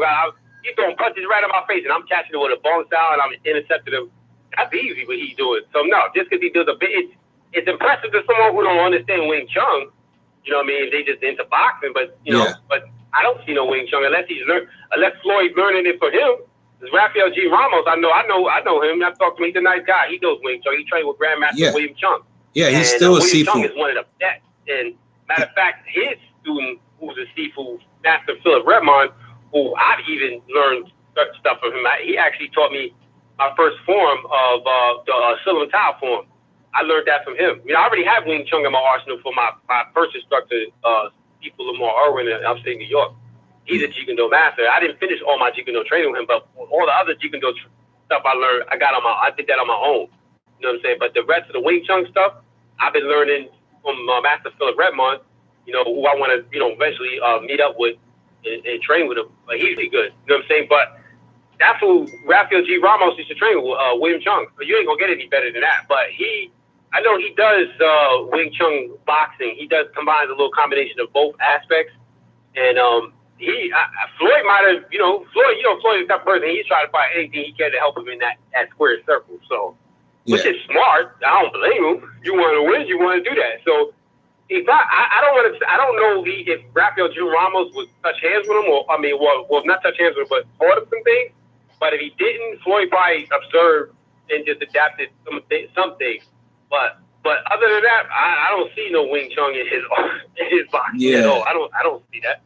he's throwing punches right in my face, and I'm catching it with a bong style, and I'm intercepting him. That's easy what he's doing. So no, just because he does a bit, it's impressive to someone who don't understand Wing Chun. You know what I mean? They just into boxing, but but I don't see no Wing Chun unless Floyd's learning it for him. This Rafael G. Ramos, I know him. I've talked to him. He's a nice guy. He knows Wing Chun. He trained with Grandmaster William Chung. Yeah, he's still a William Sifu. Chung is one of the best. And matter of fact, his student, who's a Sifu, Master Philip Redmond, who I've even learned stuff from him. He actually taught me my first form of the Silver Tile form. I learned that from him. I already have Wing Chun in my arsenal for my first instructor, Steve Lamar Irwin in upstate New York. He's a Jeet Kune Do master. I didn't finish all my Jeet Kune Do training with him, but all the other Jeet Kune Do stuff I learned, I did that on my own. You know what I'm saying? But the rest of the Wing Chun stuff, I've been learning from Master Philip Redmond, who I want to, eventually meet up with and train with him. But he's really good. You know what I'm saying? But that's who Rafael G. Ramos used to train with, William Chung. So you ain't going to get any better than that. But I know he does Wing Chun boxing. He does combine a little combination of both aspects. And Floyd might have, Floyd is that person. He's trying to find anything he can to help him in that square circle. So, which is smart. I don't blame him. You want to win, you want to do that. So, I don't know if Rafael G. Ramos would touch hands with him, not touch hands with him, but taught him some things. But if he didn't, Floyd probably observed and just adapted some things. But other than that, I don't see no Wing Chun in his boxing at all. I don't see that.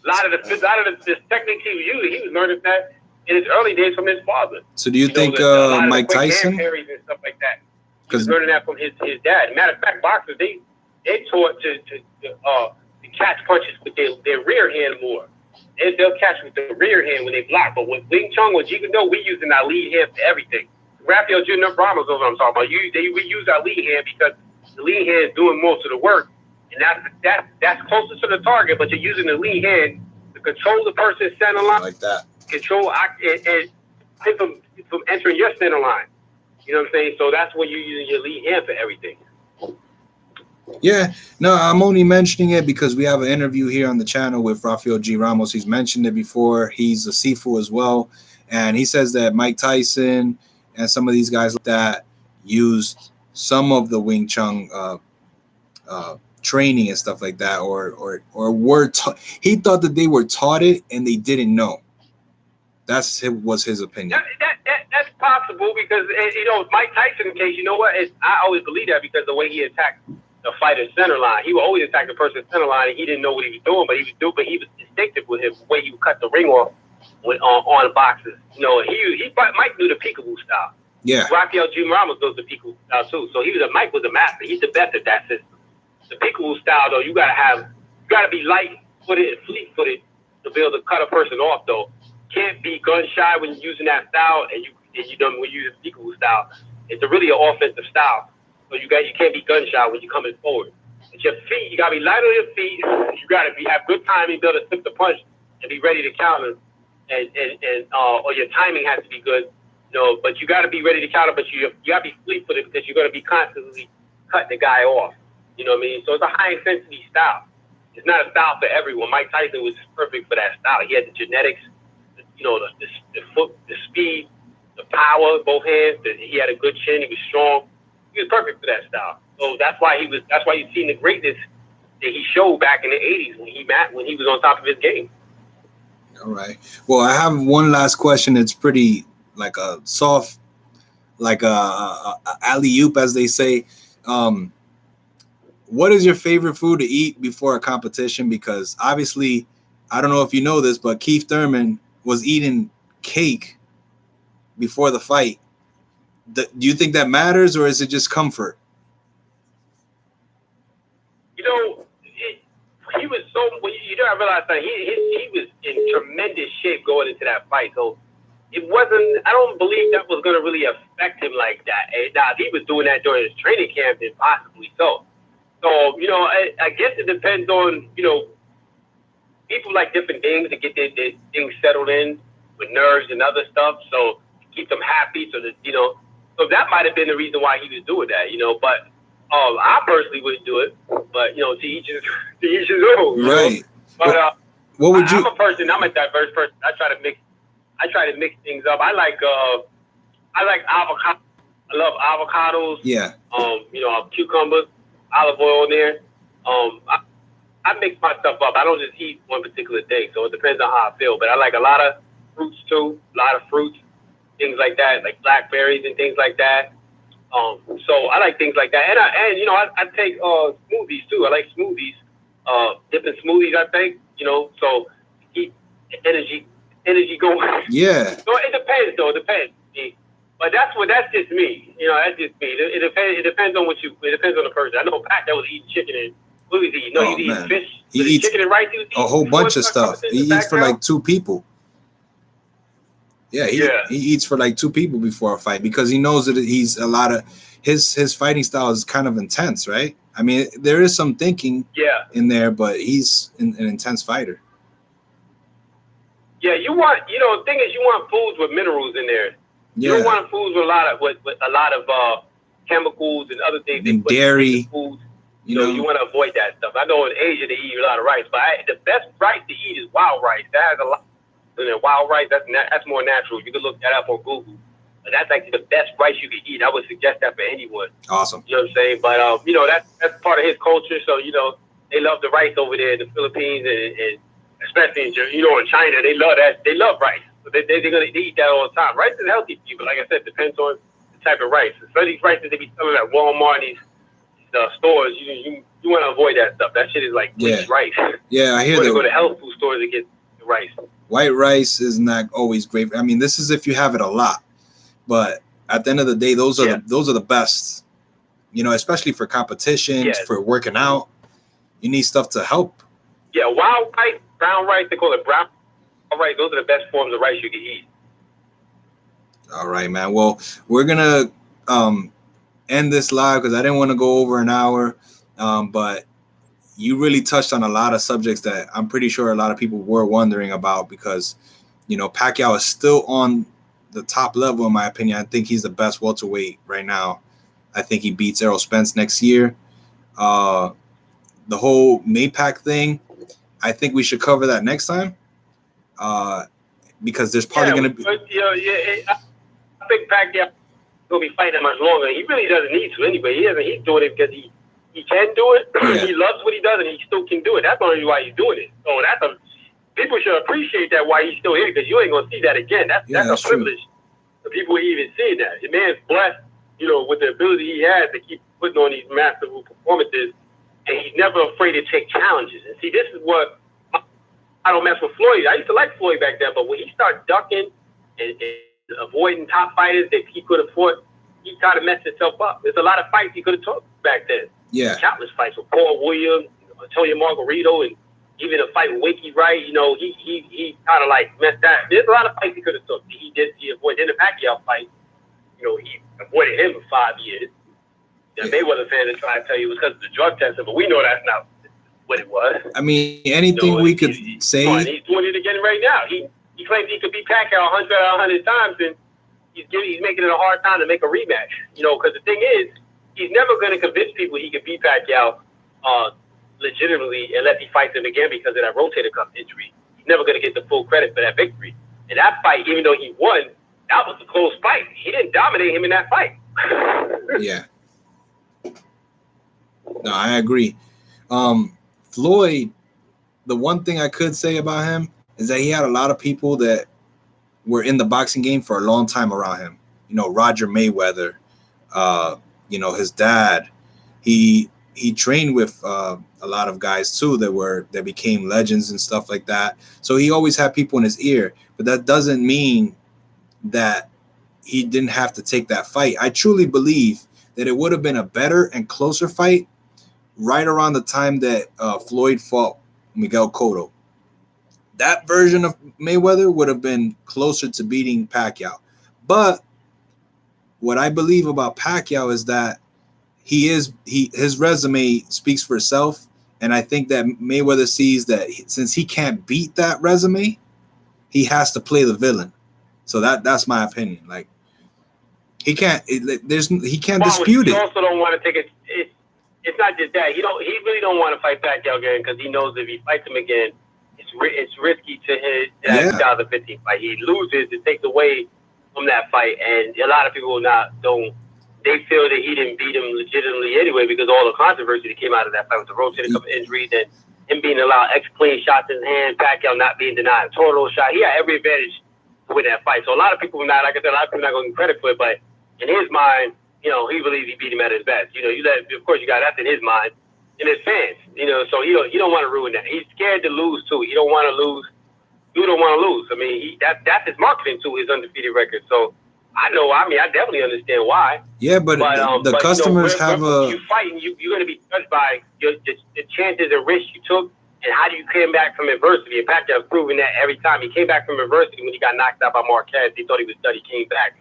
A lot of the techniques he was using, he was learning that in his early days from his father. So do you think Mike Tyson? Parries and stuff like that. He was learning that from his dad. Matter of fact, boxers they taught to catch punches with their rear hand more. They'll catch with the rear hand when they block. But with Wing Chun, with Jeet Kune Do, we using our lead hand for everything. Rafael Jr. Ramos is what I'm talking about. We use our lead hand because the lead hand is doing most of the work. And that's closer to the target, but you're using the lead hand to control the person's center line. Like that. Control and from entering your center line. You know what I'm saying? So that's when you're using your lead hand for everything. Yeah, no, I'm only mentioning it because we have an interview here on the channel with Rafael G. Ramos. He's mentioned it before. He's a Sifu as well. And he says that Mike Tyson and some of these guys like that used some of the Wing Chun training and stuff like that, or were taught. He thought that they were taught it and they didn't know. Was his opinion. That's possible because, you know, Mike Tyson case, you know what? I always believe that because the way he attacked the fighter's center line, he would always attack the person's center line, and he didn't know what he was doing, but he was instinctive with him, the way he would cut the ring off on boxes. You know, Mike knew the peekaboo style. Yeah. Rafael G. Ramos knows the peekaboo style too. So Mike was a master. He's the best at that system. The peekaboo style though, you gotta be light-footed and fleet-footed to be able to cut a person off though. Can't be gun shy when you're using that style, and you don't when you use the peekaboo style. It's really an offensive style. So you can't be gun shy when you're coming forward. It's your feet. You gotta be light on your feet. You gotta have good timing, be able to slip the punch and be ready to counter. Or your timing has to be good. You know, but you gotta be ready to counter. But you gotta be fleet-footed because you're gonna be constantly cutting the guy off. You know what I mean? So it's a high intensity style. It's not a style for everyone. Mike Tyson was perfect for that style. He had the genetics, you know, the foot, the speed, the power, both hands. He had a good chin. He was strong. He was perfect for that style. So that's why you've seen the greatness that he showed back in the 80s when he was on top of his game. All right. Well, I have one last question. It's pretty like a soft, like a alley-oop, as they say. What is your favorite food to eat before a competition? Because obviously, I don't know if you know this, but Keith Thurman was eating cake before the fight. Do you think that matters, or is it just comfort? You know, he was so. You know, I realized that he was in tremendous shape going into that fight. So it wasn't. I don't believe that was going to really affect him like that. Now, if he was doing that during his training camp, then possibly so. So, you know, I guess it depends on, you know, people like different things to get their things settled in with nerves and other stuff. So keep them happy. So that, you know, so that might have been the reason why he was doing that, you know. But I personally wouldn't do it. But, you know, to each his own. Right. But what would you? I'm a diverse person. I try to mix things up. I like avocado. I love avocados. Yeah. You know, cucumbers. Olive oil in there. I mix my stuff up. I don't just eat one particular thing, so it depends on how I feel. But I like a lot of fruits too, a lot of fruits, things like that, like blackberries and things like that. So I like things like that, and you know, I take smoothies too. I like smoothies, different smoothies. I think, you know, so keep energy going. Yeah. So it depends, though. It depends. But that's just me. You know, that's just me. It depends on it depends on the person. I know Pacquiao was eating chicken and what was he eating? No, he was eating fish. He eats chicken and rice. He was a whole bunch of stuff. He eats for like 2 people. Yeah, he eats for like 2 people before a fight because he knows that he's a lot of his fighting style is kind of intense, right? I mean, there is some thinking in there, but he's an intense fighter. Yeah, the thing is, you want foods with minerals in there. You don't want foods with a lot of chemicals and other things. And dairy. Foods. You know, you want to avoid that stuff. I know in Asia they eat a lot of rice, but the best rice to eat is wild rice. That has a lot. Wild rice, that's more natural. You can look that up on Google. But that's actually the best rice you can eat. I would suggest that for anyone. Awesome. You know what I'm saying? But you know, that's part of his culture. So, you know, they love the rice over there in the Philippines and especially in China. They love that. They love rice. So they eat that all the time. Rice is healthy for you, but like I said, it depends on the type of rice. Some of these rices they be selling at Walmart, these stores, you want to avoid that stuff. That shit is like bleached rice. Yeah, I hear that. You go to health food stores to get the rice. White rice is not always great. I mean, this is if you have it a lot, but at the end of the day, those are the best. You know, especially for competitions, for working out, you need stuff to help. Yeah, wild rice, brown rice. They call it brown rice. Those are the best forms of rice you can eat. All right, man. Well, we're gonna end this live because I didn't want to go over an hour, but you really touched on a lot of subjects that I'm pretty sure a lot of people were wondering about because, you know, Pacquiao is still on the top level in my opinion. I think he's the best welterweight right now. I think he beats Errol Spence next year. The whole Maypac thing, I think we should cover that next time. Because there's probably going to be. I think Pacquiao will be fighting much longer. He really doesn't need to anyway. He's doing it because he can do it. Yeah. He loves what he does, and he still can do it. That's the only reason why he's doing it. So people should appreciate that why he's still here, because you ain't gonna see that again. That's a privilege for people even seeing that. The man's blessed, with the ability he has to keep putting on these masterful performances, and he's never afraid to take challenges. And see, this is what I don't mess with Floyd. I used to like Floyd back then, but when he started ducking and avoiding top fighters that he could have fought, he kind of messed himself up. There's a lot of fights he could have took back then. Yeah. Countless fights with Paul Williams, Antonio Margarito, and even a fight with Wakey Wright. He kind of like messed that. There's a lot of fights he could have took. He avoided. In the Pacquiao fight, he avoided him for 5 years. The Mayweather fans are trying to tell you it was because of the drug testing, but we know that's not what it was. I mean, anything we could say. He's doing it again right now. He claims he could beat Pacquiao 100 times, and he's making it a hard time to make a rematch. Because the thing is, he's never going to convince people he could beat Pacquiao legitimately unless he fights him again because of that rotator cuff injury. He's never going to get the full credit for that victory. And that fight, even though he won, that was a close fight. He didn't dominate him in that fight. Yeah. No, I agree. Floyd, the one thing I could say about him is that he had a lot of people that were in the boxing game for a long time around him. Roger Mayweather, his dad. He trained with a lot of guys too that became legends and stuff like that. So he always had people in his ear, but that doesn't mean that he didn't have to take that fight. I truly believe that it would have been a better and closer fight right around the time that Floyd fought Miguel Cotto. That version of Mayweather would have been closer to beating Pacquiao. But what I believe about Pacquiao is that his resume speaks for itself, and I think that Mayweather sees that since he can't beat that resume, he has to play the villain. So that's my opinion. Like he can't dispute it. He also don't want to take it. It's not just that he really don't want to fight Pacquiao again because he knows if he fights him again, it's risky to his 2015 fight. He loses, it takes away from that fight, and a lot of people they feel that he didn't beat him legitimately anyway because all the controversy that came out of that fight with the rotator cuff injuries and him being allowed clean shots in his hand, Pacquiao not being denied a total shot. He had every advantage to win that fight. So a lot of people not going to give credit for it, but in his mind, he believes he beat him at his best. Of course you got that in his mind, in his fans. So he don't want to ruin that. He's scared to lose too. He don't want to lose. You don't want to lose. I mean, that's his marketing too, his undefeated record. So I definitely understand why. Yeah, but the customers have you fighting, you're going to be judged by the chances and risks you took and how do you come back from adversity. And Pacquiao's proven that every time he came back from adversity when he got knocked out by Marquez. He thought he was done. He came back,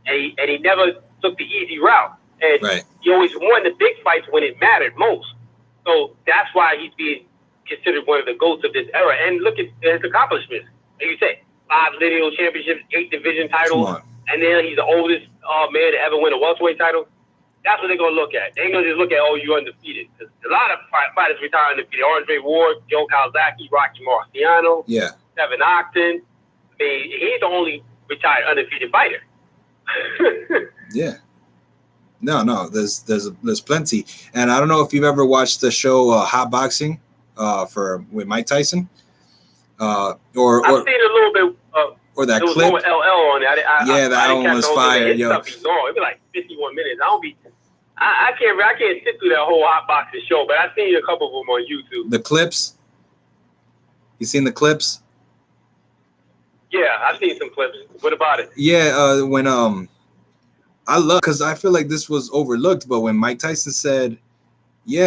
and he never took the easy route. And he always won the big fights when it mattered most. So that's why he's being considered one of the GOATs of this era. And look at his accomplishments. Like you said, 5 lineal championships, 8 division titles. And then he's the oldest man to ever win a welterweight title. That's what they're going to look at. They ain't going to just look at, you're undefeated. Because a lot of fighters retire undefeated. Andre Ward, Joe Calzaghe, Rocky Marciano, Kevin Oxton. I mean, he's the only retired undefeated fighter. Yeah. No, there's plenty. And I don't know if you've ever watched the show Hot Boxing with Mike Tyson. I've seen a little bit. Or that clip. There was one with LL on it. That one was fire, yo. It'd be like 51 minutes. I can't sit through that whole Hot Boxing show, but I've seen a couple of them on YouTube. The clips? You seen the clips? Yeah, I've seen some clips. What about it? Yeah, when I love, because I feel like this was overlooked, but when Mike Tyson said,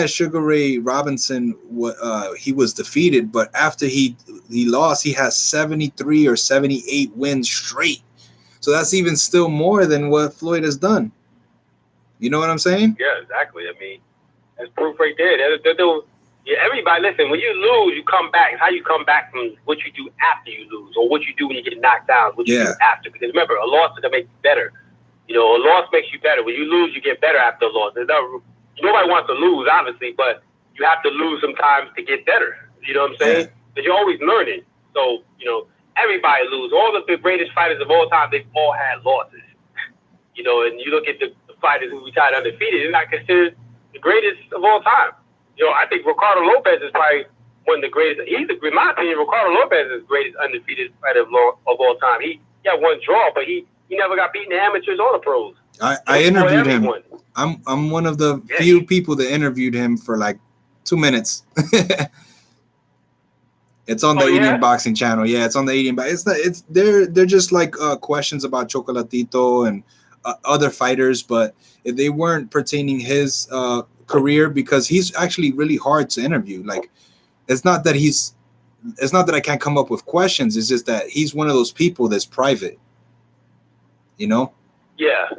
Sugar Ray Robinson, he was defeated, but after he lost, he has 73 or 78 wins straight. So that's even still more than what Floyd has done. You know what I'm saying? Yeah, exactly. I mean, that's proof right there. Yeah, everybody, listen, when you lose, you come back. It's how you come back from what you do after you lose, or what you do when you get knocked down, what you do after. Because remember, a loss is going to make you better. You know, a loss makes you better. When you lose, you get better after a loss. Nobody wants to lose, obviously, but you have to lose sometimes to get better. You know what I'm saying? Because you're always learning. So, you know, everybody loses. All the greatest fighters of all time, they've all had losses. You know, and you look at the fighters who retired undefeated, they're not considered the greatest of all time. You know, I think Ricardo Lopez is probably one of the greatest. In my opinion, Ricardo Lopez is the greatest undefeated fighter of all time. He got one draw, but he never got beaten in the amateurs or the pros. I interviewed him. I'm one of the few people that interviewed him for like 2 minutes. It's on the Indian Boxing channel. Yeah, it's on the Indian. They're just like questions about Chocolatito and other fighters, but they weren't pertaining his career, because he's actually really hard to interview. Like, it's not that I can't come up with questions. It's just that he's one of those people that's private. You know? Yeah.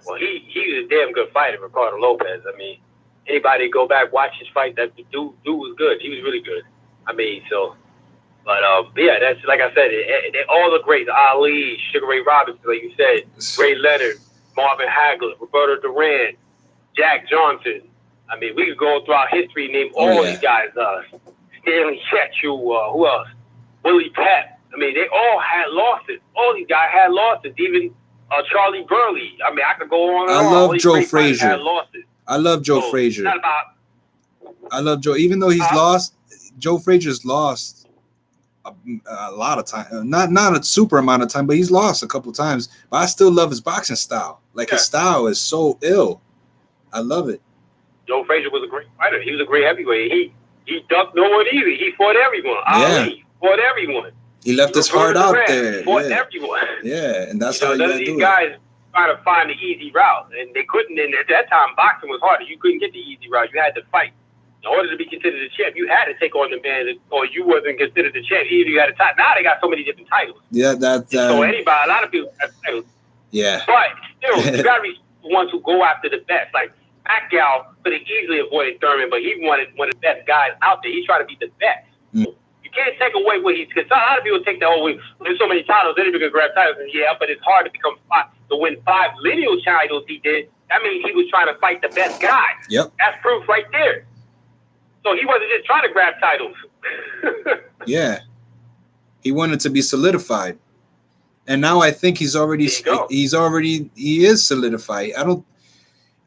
Well, he's a damn good fighter, Ricardo Lopez. I mean, anybody go back watch his fight, that dude was good. He was really good. I mean, so, but yeah, that's like I said, they all the greats: Ali, Sugar Ray Robinson, like you said, Ray Leonard, Marvin Hagler, Roberto Duran, Jack Johnson. I mean, we could go throughout history, name all these guys. Stanley Chetchu, who else? Willie Pep. I mean, they all had losses. All these guys had losses. Even Charlie Burley. I mean, I could go on and on. I love Joe Frazier. I love Joe Frazier. Not about. I love Joe. Even though he's lost, Joe Frazier's lost a lot of time. Not a super amount of time, but he's lost a couple times. But I still love his boxing style. Like, his style is so ill. I love it. Joe Frazier was a great fighter. He was a great heavyweight. He ducked no one easy. He fought everyone. Ali fought everyone. He left his heart out there. Fought everyone. Yeah, and that's how you gotta do it. These guys trying to find the easy route, and they couldn't. And at that time, boxing was harder. You couldn't get the easy route. You had to fight. In order to be considered a champ, you had to take on the man, or you wasn't considered a champ. Either you had a title. Now they got so many different titles. Yeah, that's so a lot of people have titles. Yeah, but still, you gotta be the ones who go after the best. Like Pacquiao could have easily avoided Thurman, but he wanted one of the best guys out there. He tried to be the best. You can't take away what he's. Because a lot of people take that away. There's so many titles, anybody can grab titles, and but it's hard to win 5 lineal titles. He did. That means he was trying to fight the best guy. Yep, that's proof right there. So he wasn't just trying to grab titles. Yeah, he wanted to be solidified, and now I think he is solidified.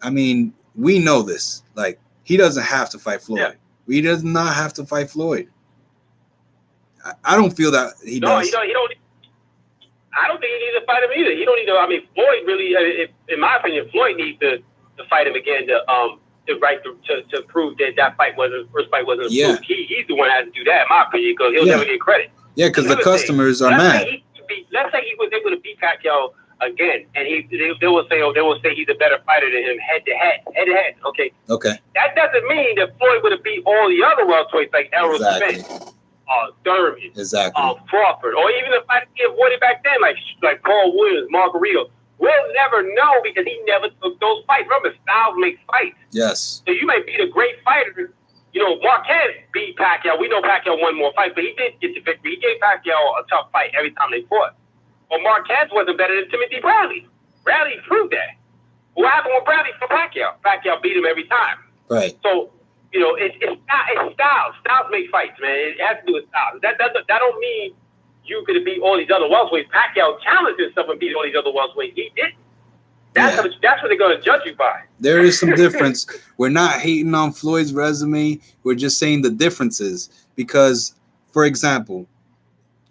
I mean, we know this. Like, he doesn't have to fight Floyd. Yeah. He does not have to fight Floyd. I don't feel that he does. He don't. I don't think he needs to fight him either. He don't need to. I mean, Floyd really, in my opinion, Floyd needs to fight him again to prove that first fight wasn't approved. He's the one that has to do that, in my opinion, because he'll never get credit. Yeah, because the customers are mad. Let's say he was able to beat Pacquiao again, and they will say he's a better fighter than him head to head. Okay. That doesn't mean that Floyd would have beat all the other welterweights like Errol Spence, Thurman, Crawford, or even the fight he avoided back then, like Paul Williams, Margarito. We'll never know because he never took those fights. Remember, styles make fights. Yes. So you may beat a great fighter. You know, Marquez beat Pacquiao. We know Pacquiao won more fights, but he did get the victory. He gave Pacquiao a tough fight every time they fought. But Marquez wasn't better than Timothy Bradley. Bradley proved that. What happened with Bradley for Pacquiao? Pacquiao beat him every time. Right. So, you know, it's styles. Styles make fights, man. It has to do with styles. That don't mean you could beat all these other welterweights. Pacquiao challenged himself and beat all these other welterweights. He didn't. That's what they're going to judge you by. There is some difference. We're not hating on Floyd's resume. We're just saying the differences. Because, for example,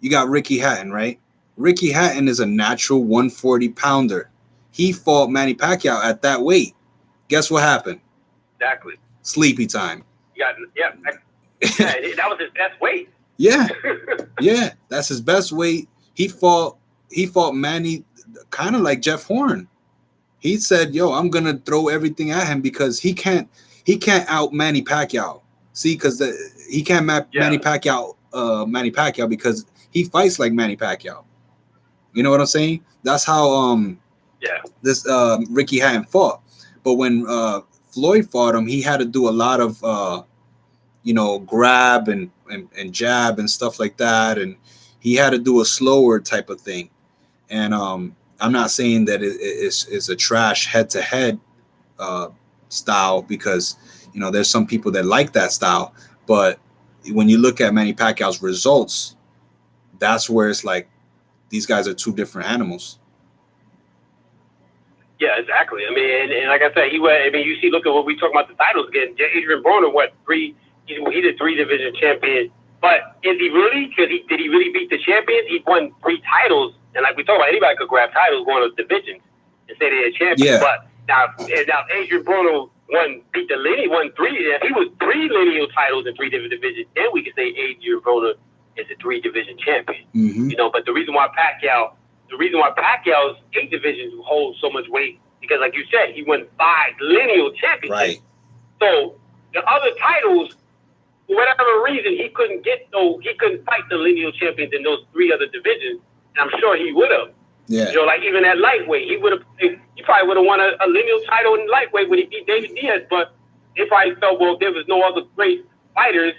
you got Ricky Hatton, right? Ricky Hatton is a natural 140-pounder. He fought Manny Pacquiao at that weight. Guess what happened? Exactly. Sleepy time. That was his best weight. Yeah. Yeah, that's his best weight. He fought Manny kind of like Jeff Horn. He said, "Yo, I'm gonna throw everything at him because he can't out Manny Pacquiao. See, because he can't Manny Pacquiao because he fights like Manny Pacquiao. You know what I'm saying? That's how this Ricky Hatton fought. But when Floyd fought him, he had to do a lot of grab and jab and stuff like that, and he had to do a slower type of thing. And I'm not saying that it's a trash head to head style, because there's some people that like that style, but when you look at Manny Pacquiao's results, that's where it's like these guys are two different animals. Yeah, exactly. I mean, and like I said, you see, look at what we talk about the titles again. Adrian Broner, he's a 3-division champion. But is he really? Did he really beat the champions? He won 3 titles. And like we talk about, anybody could grab titles going to divisions and say they're a champion. Yeah. But now Adrian Broner beat the lineal, won 3. If he was 3 lineal titles in 3 different divisions, then we could say Adrian Broner is a 3-division champion. Mm-hmm. But the reason why Pacquiao's 8 divisions hold so much weight, because like you said, he won 5 lineal championships. Right. So the other titles, for whatever reason, he couldn't fight the lineal champions in those 3 other divisions, and I'm sure he would have. Yeah. Like even at lightweight, he probably would have won a lineal title in lightweight when he beat David Diaz, but they probably felt, well, there was no other great fighters,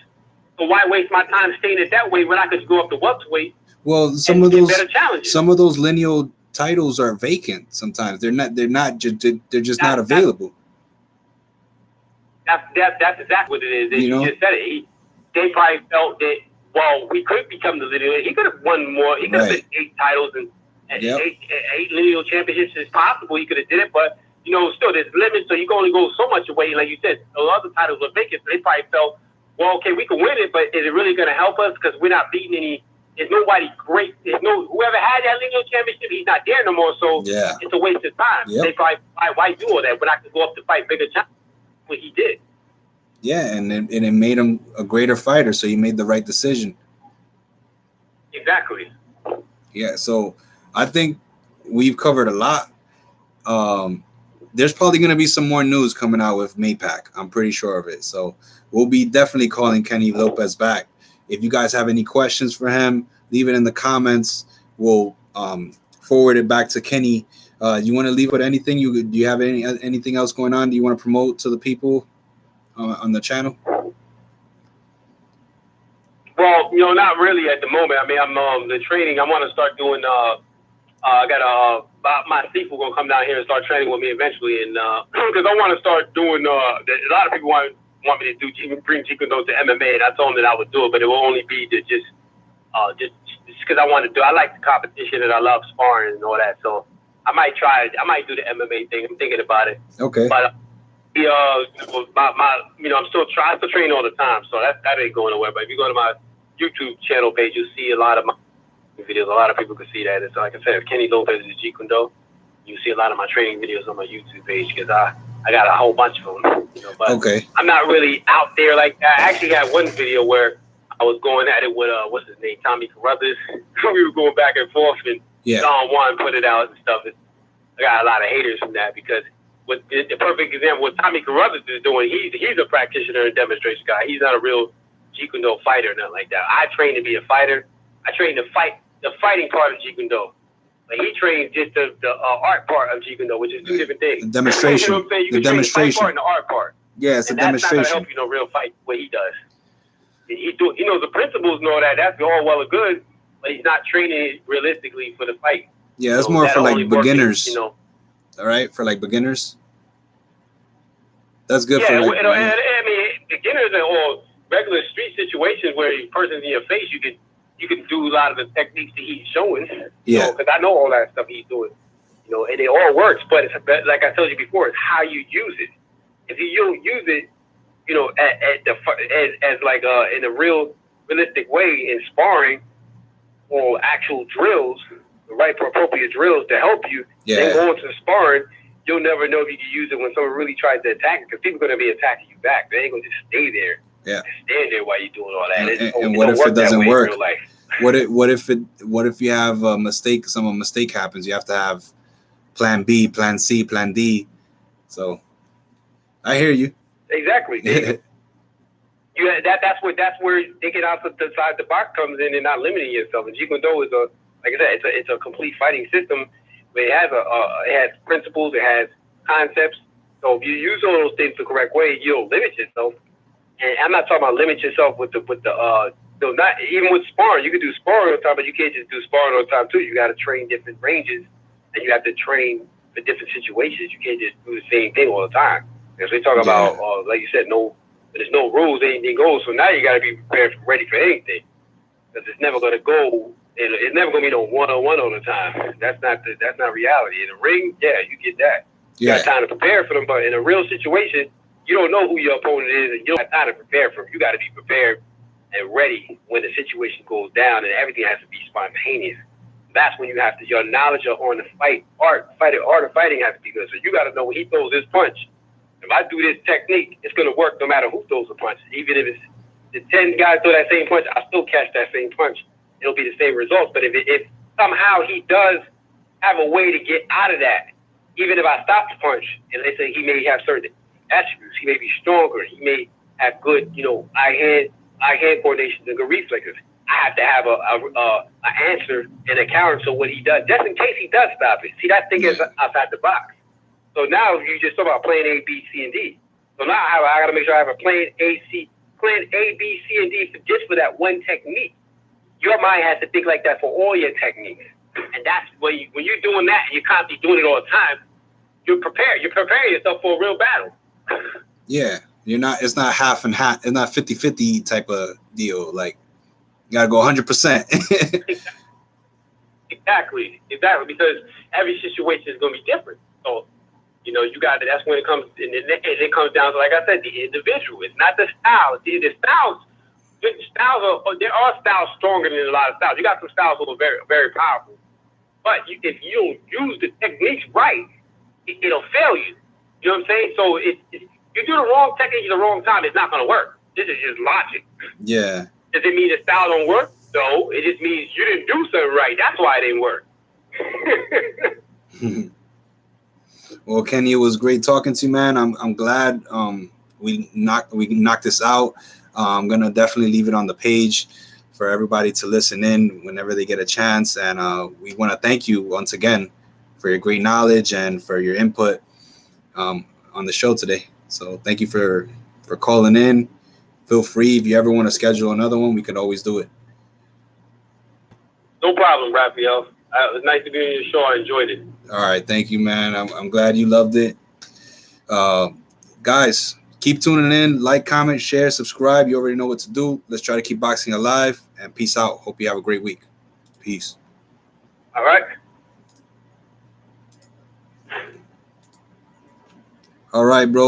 so why waste my time staying at that weight when I could go up to welterweight? Well, some of those lineal titles are vacant sometimes. They're just not available. That's exactly what it is. You just said it. They probably felt that, well, we could become the lineal. He could have won more. He could have been 8 titles and yep. 8 lineal championships is possible. He could have did it, but still there's limits. So you can only go so much away. Like you said, a lot of the titles were vacant. So they probably felt, well, okay, we can win it, but is it really going to help us? Because we're not beating any. There's nobody great. Whoever had that lineal championship, he's not there no more. So it's a waste of time. Yep. They probably, why do all that when I could go up to fight bigger champions? What he did. Yeah, and it made him a greater fighter, so he made the right decision. Exactly. Yeah, so I think we've covered a lot. There's probably going to be some more news coming out with Maypac. I'm pretty sure of it. So we'll be definitely calling Kenny Lopez back. If you guys have any questions for him, leave it in the comments. We'll forward it back to Kenny. You want to leave with anything? Do you have anything else going on? Do you want to promote to the people on the channel? Well, not really at the moment. I mean, I'm the training. I want to start doing. I got my sequel gonna come down here and start training with me eventually, and because I want to start doing. A lot of people want me to bring Jeet Kune Do to MMA, and I told them that I would do it, but it will only be to just because I want to do. I like the competition and I love sparring and all that, so I might try it. I might do the MMA thing. I'm thinking about it. Okay. But I'm still training all the time, so that ain't going nowhere. But if you go to my YouTube channel page, you'll see a lot of my videos. A lot of people can see that. And so, like I said, if Kenny Lopez is Jeet Kune Do, you see a lot of my training videos on my YouTube page because I got a whole bunch of them. But okay. I'm not really out there like that. I actually had one video where I was going at it with what's his name, Tommy Carruthers. We were going back and forth, and Don Juan put it out and stuff. I got a lot of haters from that because with the perfect example, what Tommy Carruthers is doing, he's a practitioner and demonstration guy. He's not a real Jeet Kune Do fighter or nothing like that. I train to be a fighter. I train to fight the fighting part of Jeet Kune Do. Like he trains just the art part of Jeet Kune Do, which is 2 different things. The demonstration. You know what I'm saying? You the can demonstration. Train the fight part and the art part. Yeah, it's and a demonstration. That's not gonna help you real fight what he does. He knows the principles and all that. That's all well and good, but he's not training realistically for the fight. Yeah, that's more for like beginners. All right, for like beginners. That's good for like. I mean, beginners or regular street situations where a person's in your face, you can do a lot of the techniques that he's showing. Yeah. Because I know all that stuff he's doing. And it all works, but it's like I told you before, it's how you use it. If you don't use it, as like in a realistic way in sparring or actual drills, the right appropriate drills to help you. Then go into sparring, you'll never know if you can use it when someone really tries to attack it because people are going to be attacking you back. They ain't going to just stay there. Yeah. Stand there while you're doing all that. And what if it doesn't work? What if you have a mistake? A mistake happens. You have to have plan B, plan C, plan D. So I hear you. Exactly. That's where thinking outside the box comes in and not limiting yourself. And Jeet Kune Do is like I said, it's a complete fighting system. But it has principles, it has concepts. So if you use all those things the correct way, you'll limit yourself. And I'm not talking about limit yourself with the no, not even with sparring. You can do sparring all the time, but you can't just do sparring all the time too. You got to train different ranges, and you have to train for different situations. You can't just do the same thing all the time. Because we talk about, like you said, there's no rules, anything goes. So now you got to be prepared, ready for anything. Because it's never going to go. It's never going to be no one-on-one all the time. That's not reality. In the ring, yeah, you get that. You got time to prepare for them, but in a real situation, you don't know who your opponent is, and you don't have time to prepare for them. You got to be prepared and ready when the situation goes down, and everything has to be spontaneous. That's when you have to, your knowledge on the art of fighting has to be good. So you got to know when he throws his punch. If I do this technique, it's going to work no matter who throws the punch. Even if it's the 10 guys throw that same punch, I'll still catch that same punch. It'll be the same results. But if somehow he does have a way to get out of that, even if I stop the punch, and they say he may have certain attributes, he may be stronger, he may have good, eye-hand coordination and good reflexes. I have to have an answer and a counter to what he does, just in case he does stop it. See, that thing is outside the box. So now you just talk about playing A, B, C, and D. So now I got to make sure I have a plan A, B, C, and D just for that one technique. Your mind has to think like that for all your techniques. And that's when you're doing that and you're constantly doing it all the time, you're prepared. You're preparing yourself for a real battle. Yeah. It's not half and half. It's not 50-50 type of deal. Like, you got to go 100%. Exactly. Because every situation is going to be different. So, you got to, that's when it comes, and it comes down to, like I said, the individual. It's not the style. The styles there are styles stronger than a lot of styles. You got some styles that are very, very powerful. But if you don't use the techniques right, it'll fail you. You know what I'm saying? So if you do the wrong technique at the wrong time, it's not going to work. This is just logic. Yeah. Does it mean the style don't work? No. It just means you didn't do something right. That's why it didn't work. Well, Kenny, it was great talking to you, man. I'm glad we knocked this out. I'm gonna definitely leave it on the page for everybody to listen in whenever they get a chance. And we want to thank you once again for your great knowledge and for your input on the show today. So thank you for calling in. Feel free, if you ever want to schedule another one, we could always do it. No problem, Raphael. It was nice to be on your show. I enjoyed it. All right, thank you, man. I'm glad you loved it. Guys, keep tuning in. Like, comment, share, subscribe. You already know what to do. Let's try to keep boxing alive. And peace out. Hope you have a great week. Peace. All right. All right, bro.